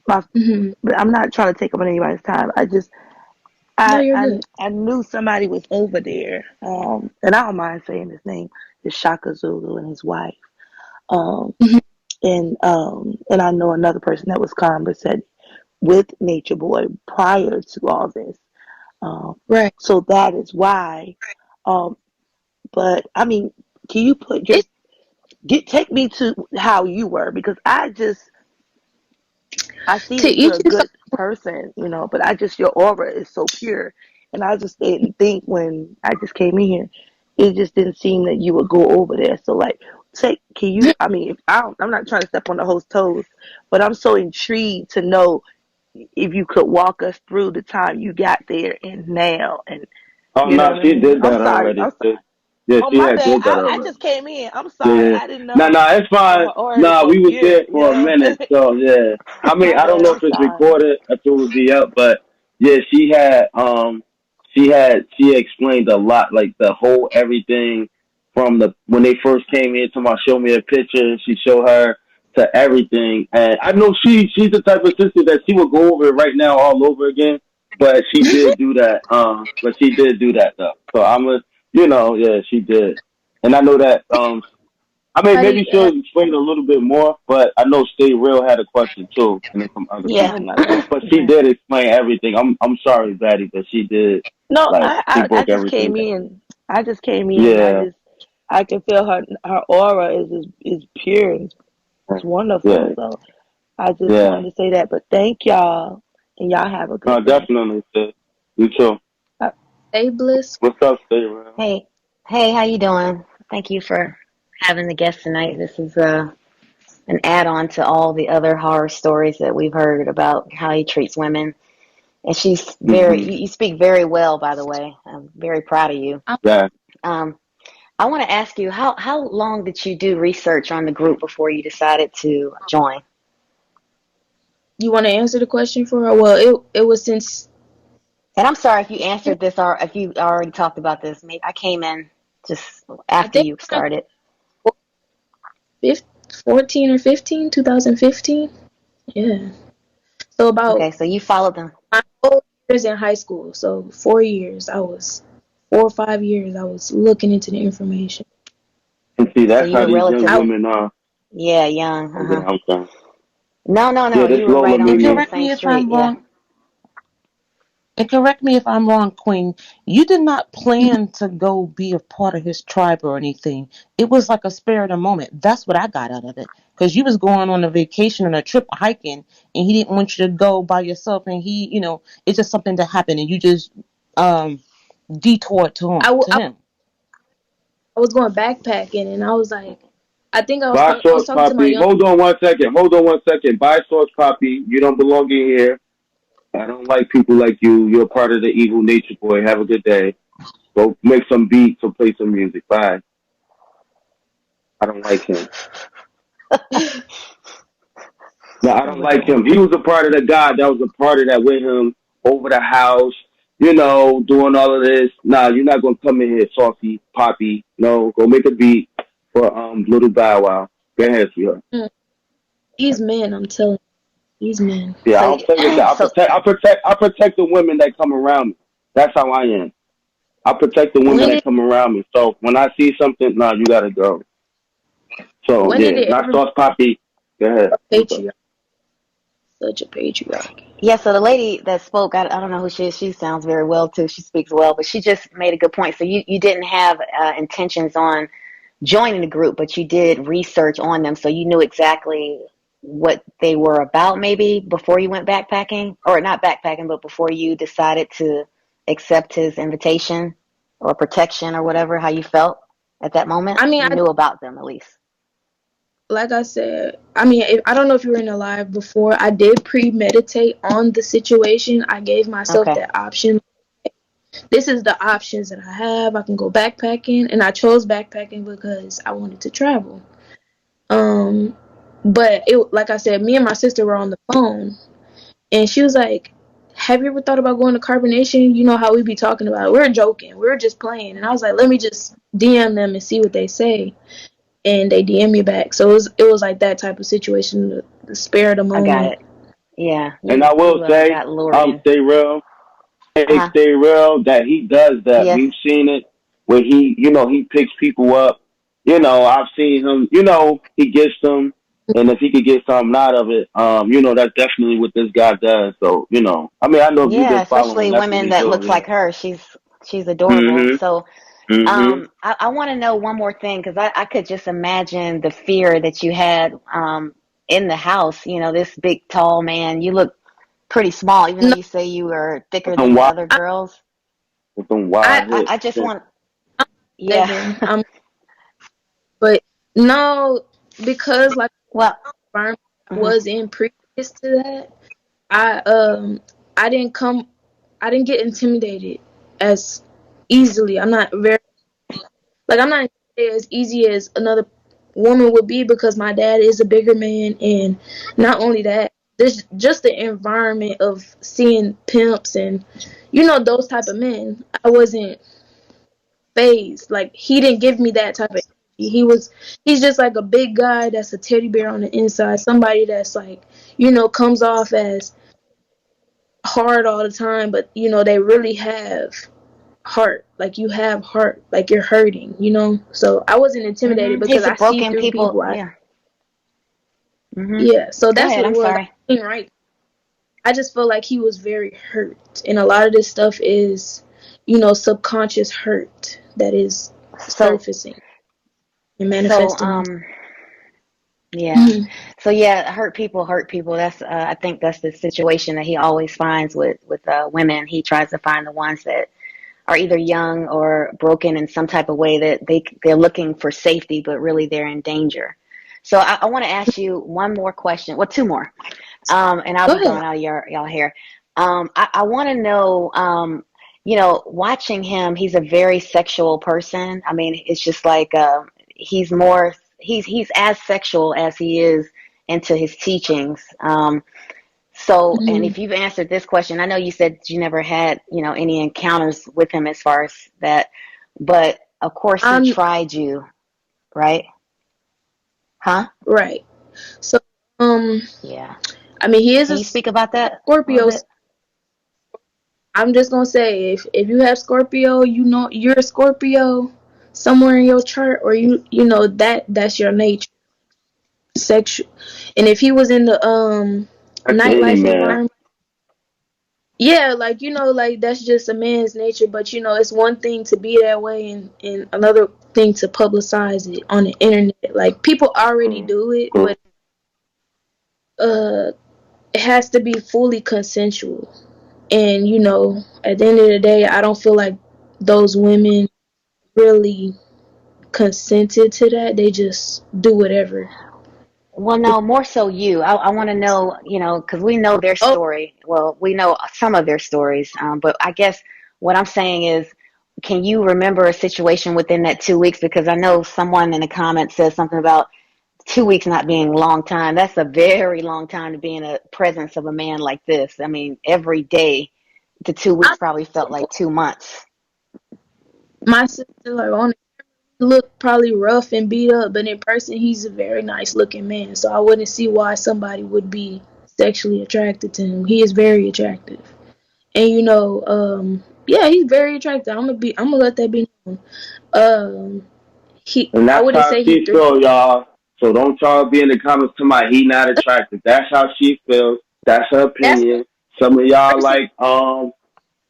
my, mhm. but I'm not trying to take up anybody's time. No, you're good. I knew somebody was over there, and I don't mind saying his name, is Shaka Zulu and his wife, um, Mhm. and I know another person that was conversant with Nature Boy prior to all this, um, Right. so that is why. Um, but I mean, can you put your It's take me to how you were because I see to that you're each a his good person, but I just your aura is so pure, and I just didn't think when I just came in here, it just didn't seem that you would go over there. So like, can you? own. I mean, if I'm not trying to step on the host's toes, but I'm so intrigued to know if you could walk us through the time you got there and now, and Oh you know no, what I she mean. did I'm that sorry. already. Yeah, Oh she my had bad. did that I already. just came in. I'm sorry. Yeah. I didn't No, know. no, it's But fine. her aura is No, so we was pure. there for a Yeah. minute, so yeah. I mean, My I don't bad. know I'm if it's sorry. recorded, if it would be up, but yeah, she explained a lot, like the whole everything from the when they first came in to my show me a picture, she showed her to everything, and I know she's the type of sister that she would go over it right now all over again, but she did do that, though. So yeah, she did, and I know that I mean, maybe Somebody she'll explain a little bit more, but I know Stay Real had a question too, and then some other Oh Yeah. people. my God. But she Okay. did explain everything. I'm sorry, Betty, but she did. No, Like she I broke just everything came down. in. I just came in. Yeah, I can feel her aura is pure. It's wonderful. yeah, So I just yeah. wanted to say that. But thank y'all, and y'all have a No, good day. definitely, sis. You too. stay bliss. What's up, Stay Real? Hey, hey, how you doing? Thank you for having the guest tonight. This is an add-on to all the other horror stories that we've heard about how he treats women. And Mm-hmm. you speak very well, by the way. I'm very proud of you. I'm, Yeah. Um, I want to ask you, how long did you do research on the group before you decided to join? you want to answer the question for her? Well, it was since And I'm sorry if you answered this or if you already talked about this. Maybe I came in just I after think you started. 14 or 15, 2015. Yeah. So about Okay, so you followed them. my whole years in high school. So 4 years, 4 or 5 years, I was looking into the information. And see, So that's you how were these young I relatively, women are. yeah, young. Okay, Uh-huh. I'm sorry. No, Yeah, this you were Lola right And on in Mimi. the correct same me if street. I'm Yeah. wrong. And correct me if I'm wrong, Queen. You did not plan to go be a part of his tribe or anything. It was like a spur of the moment. That's what I got out of it. Because you was going on a vacation and a trip hiking, and he didn't want you to go by yourself. And he, it's just something that happened, and you just um detoured I, w- to I him. I was going backpacking, and I was like, I think Buy I was sauce, talking to my Poppy. young. Hold on one second. Hold on one second. Buy sauce, Poppy. You don't belong in here. I don't like people like you. You're part of the evil nature boy. Have a good day. Go make some beats or play some music. Bye. I don't like him. No, I Oh don't like him. Lord. He was a part of the God that was a part of that with him over the house, doing all of this. Nah, you're not gonna come in here, saucy, Poppy. No, go make a beat for little Bow Wow. Go ahead, sweetheart. These men, I'm telling you, these men. Yeah, I So don't play with that. so I protect the women that come around me. That's how I am. I protect the women When that did come around me. So when I see something, nah, you gotta go. So when did yeah, it not ever sauce, Poppy. Go ahead. be What's up? patriarchy? Such a patriarchy. yeah, so the lady that spoke, I don't know who she is. She sounds very well too. She speaks well, but she just made a good point. So you didn't have intentions on joining the group, but you did research on them, so you knew exactly what they were about maybe before you went backpacking, or not backpacking, but before you decided to accept his invitation or protection or whatever, how you felt at that moment. I mean, You knew about them at least. like I said, I mean, I don't know if you were in the live before. I did premeditate on the situation. I gave myself Okay. that option. This is the options that I have. I can go backpacking, and I chose backpacking because I wanted to travel. Um, but like I said, me and my sister were on the phone, and she was like, "Have you ever thought about going to Carbonation? You know how we be talking about it. We're joking. We're just playing." And I was like, "Let me just DM them and see what they say." And they DM me back. So it was like that type of situation, the spare of the I got moment. it. Yeah, And I will you say, got lured in. stay real. Uh-huh. Stay real that he does that. Yes. We've seen it where he picks people up. I've seen him, he gets them. And if he could get something out of it, that's definitely what this guy does. So, I mean, I know if you've Yeah, been following him, especially that's what women he's that looks doing. like her. She's adorable. Yeah. So hmm I want to know one more thing, because I could just imagine the fear that you had in the house. This big, tall man. You look pretty small, even though No, you say you were thicker With them than the wild, other I, girls. with them I wild hips. I just Yeah. want, yeah. 7. But no, because like Well, environment I mhm. was in previous to that, I I didn't come I didn't get intimidated as easily. I'm not intimidated as easy as another woman would be, because my dad is a bigger man. And not only that, this just the environment of seeing pimps and those type of men. I wasn't phased. Like, he didn't give me that type of energy. He's just like a big guy that's a teddy bear on the inside. Somebody that's like, comes off as hard all the time, but they really have heart. Like, you have heart. Like, you're hurting. So I wasn't intimidated because He's a I see broken through people. people. Yeah. Yeah. So Go that's ahead. what it I'm was. sorry. Right. I just feel like he was very hurt, and a lot of this stuff is, subconscious hurt that is So, surfacing and so, manifesting into. yeah. Mhm. So yeah, hurt people. That's I think that's the situation that he always finds with women. He tries to find the ones that are either young or broken in some type of way, that they're looking for safety, but really they're in danger. So I want to ask you one more question. Well, two more, and I'll Go be ahead. gone out of y'all hair. I want to know, watching him, he's a very sexual person. I mean, it's just like he's more he's as sexual as he is into his teachings. So, and Mhm. if you've answered this question, I know you said you never had, any encounters with him as far as that, but of course he I'm tried you, right? Huh? Right. So, um, Yeah. I mean, he is Can a you speak about that a little Scorpio. bit? I'm just gonna say, if you have Scorpio, you know you're a Scorpio somewhere in your chart, or you know that's your nature, sexual. And if he was in the That's any nightlife man. environment, yeah, like like that's just a man's nature. But it's one thing to be that way, and another thing to publicize it on the internet. Like people already do it, but uh, it has to be fully consensual. And at the end of the day, I don't feel like those women really consented to that. They just do whatever. Well, no, more so you. I want to know, because we know their Oh, story. Well, we know some of their stories, but I guess what I'm saying is, can you remember a situation within that 2 weeks? Because I know someone in the comments said something about 2 weeks not being a long time. That's a very long time to be in the presence of a man like this. I mean, every day, the 2 weeks I, probably felt like 2 months. my sister, like, on look probably rough and beat up, but in person he's a very nice looking man. So I wouldn't see why somebody would be sexually attracted to him. He is very attractive, and yeah, he's very attractive. I'm gonna let that be known. Um, And I that's wouldn't how say he she threw. feel, y'all. So don't y'all be in the comments to my he not attractive. That's how she feels. That's her That's opinion. Some of y'all person. like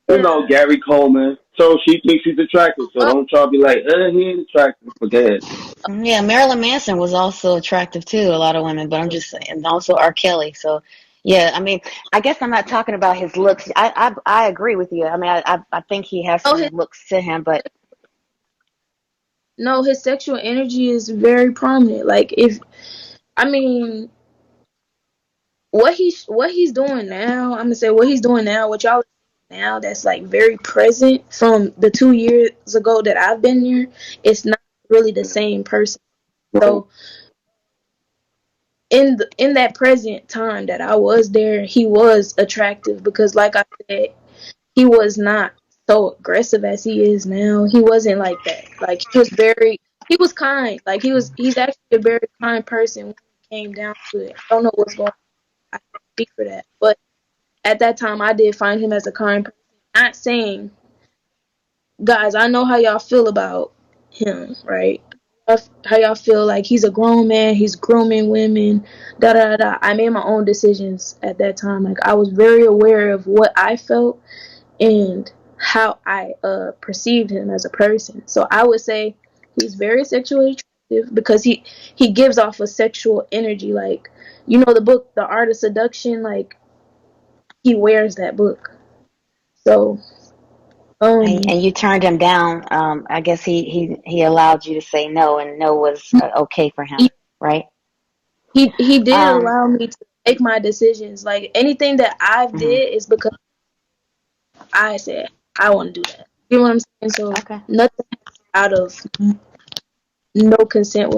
Yeah. Gary Coleman. So she thinks he's attractive. So Oh, don't y'all be like, he ain't attractive. Forget it. Yeah, Marilyn Manson was also attractive too, a lot of women, but I'm just saying, and also R. Kelly. So, yeah, I mean, I guess I'm not talking about his looks. I agree with you. I mean, I think he has oh, some looks to him, but his sexual energy is very prominent. Like if I mean what he's doing now, I'm gonna say what he's doing now, what y'all now that's like very present from the 2 years ago that I've been here, it's not really the same person. So in that present time that I was there, he was attractive because like I said, he was not so aggressive as he is now. He wasn't like that. Like he was kind. Like he's actually a very kind person when it came down to it. I don't know what's going on. I can't speak for that. But at that time I did find him as a kind person. Not saying, guys, I know how y'all feel about him, right? How y'all feel like he's a grown man, he's grooming women, da da da. I made my own decisions at that time. Like I was very aware of what I felt and how I perceived him as a person. So I would say he's very sexually attractive because he gives off a sexual energy. Like the book, The Art of Seduction. Like he wears that book. So and you turned him down. I guess he allowed you to say no, and no was okay for him, he right? he did Um, allow me to make my decisions. Like anything that I've mhm. did is because I said I want to do that. You know what I'm saying? So Okay. nothing out of no consent.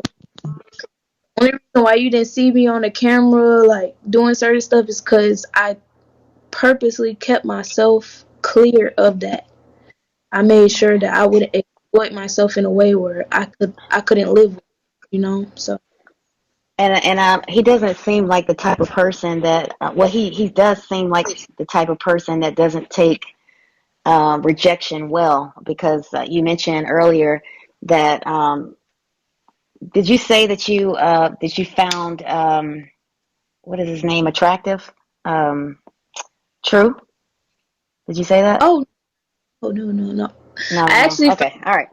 Only reason why you didn't see me on the camera like doing certain stuff is because I purposely kept myself clear of that. I made sure that I wouldn't exploit myself in a way where I couldn't live with so And he doesn't seem like the type of person that. Well, he does seem like the type of person that doesn't take rejection well, because you mentioned earlier that did you say that you found what is his name attractive? Um, True? Did you say that? oh, no. No, I no. actually Okay, all right.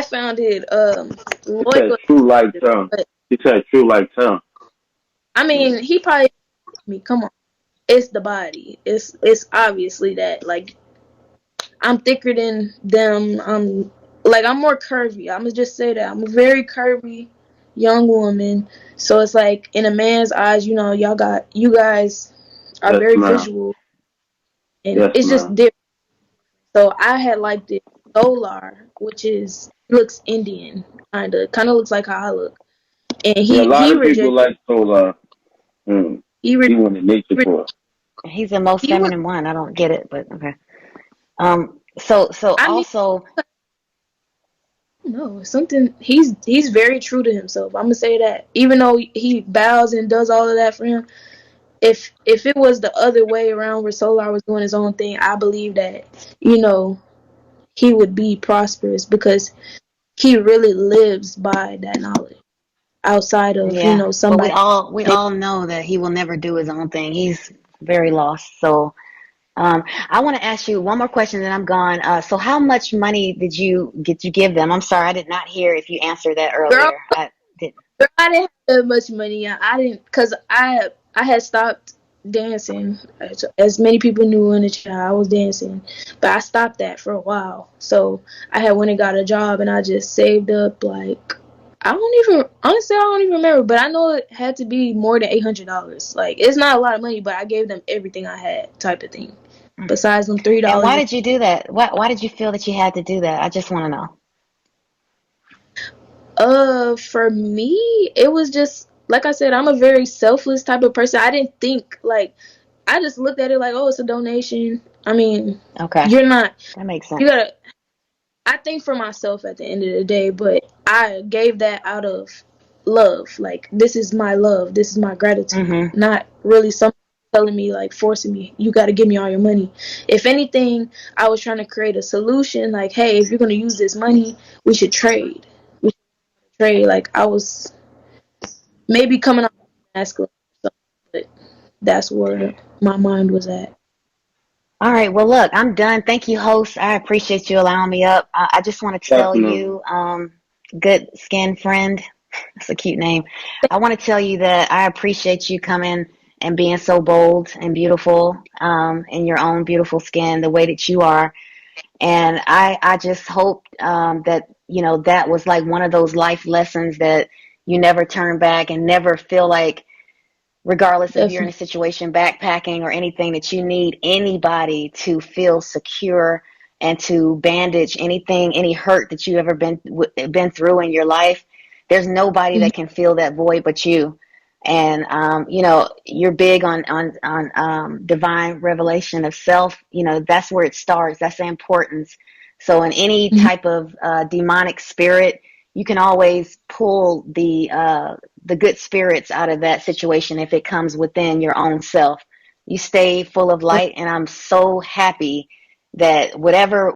found it She said loyal, true like tongue. but She said true like tongue. I mean he probably me. Come on, it's the body. It's obviously that like I'm thicker than them. I'm more curvy. I'm gonna just say that I'm a very curvy young woman. So it's like in a man's eyes, you guys are Yes, very ma'am. visual, and Yes, it's just ma'am. different. So I had liked it Solar, which looks Indian, kind of looks like how I look, and Yeah, a lot he of people rejected. like Solar. He re, He wanted nature re, boy. He's the most he was. feminine one. I don't get it, but okay. So I mean, also, No, it's something he's very true to himself. I'm gonna say that. Even though he bows and does all of that for him, if it was the other way around where Solar was doing his own thing, I believe that, you know, he would be prosperous because he really lives by that knowledge. Outside of, you Yeah, know, but we somebody maybe all know that he will never do his own thing. He's very lost. So I want to ask you one more question, then I'm gone. So how much money did you give them? I'm sorry, I did not hear if you answered that girl, earlier. I did. I didn't have that much money. I didn't, cause I had stopped dancing. As many people knew in the chat, I was dancing, but I stopped that for a while. So I had went and got a job, and I just saved up like, I don't even, honestly, I don't even remember, but I know it had to be more than $800. Like, it's not a lot of money, but I gave them everything I had, type of thing. Besides them three And why dollars. did you do that? Why did you feel that you had to do that? I just want to know. For me, it was just like I said, I'm a very selfless type of person. I didn't think like, I just looked at it like, oh, it's a donation. I mean, Okay, you're not, that makes you sense. gotta, I think for myself at the end of the day, but I gave that out of love. Like, this is my love. This is my gratitude. Mm-hmm. Not really something telling me, like, forcing me, you got to give me all your money. If anything, I was trying to create a solution. Like, hey, if you're going to use this money, we should trade. We should trade. Like, I was maybe coming off masculine, but that's where my mind was at. All right. Well, look, I'm done. Thank you, host. I appreciate you allowing me up. I just want to tell Definitely. you, good skin friend. That's a cute name. I want to tell you that I appreciate you coming and being so bold and beautiful, in your own beautiful skin, the way that you are. And I just hope, that, that was like one of those life lessons that you never turn back and never feel like, regardless if you're in a Definitely. situation backpacking or anything, that you need anybody to feel secure and to bandage anything, any hurt that you ever been through in your life. There's nobody Mhm. that can fill that void but you. And you're big on divine revelation of self. That's where it starts. That's the importance. So in any Mhm. type of demonic spirit, you can always pull the good spirits out of that situation if it comes within your own self. You stay full of light, and I'm so happy that whatever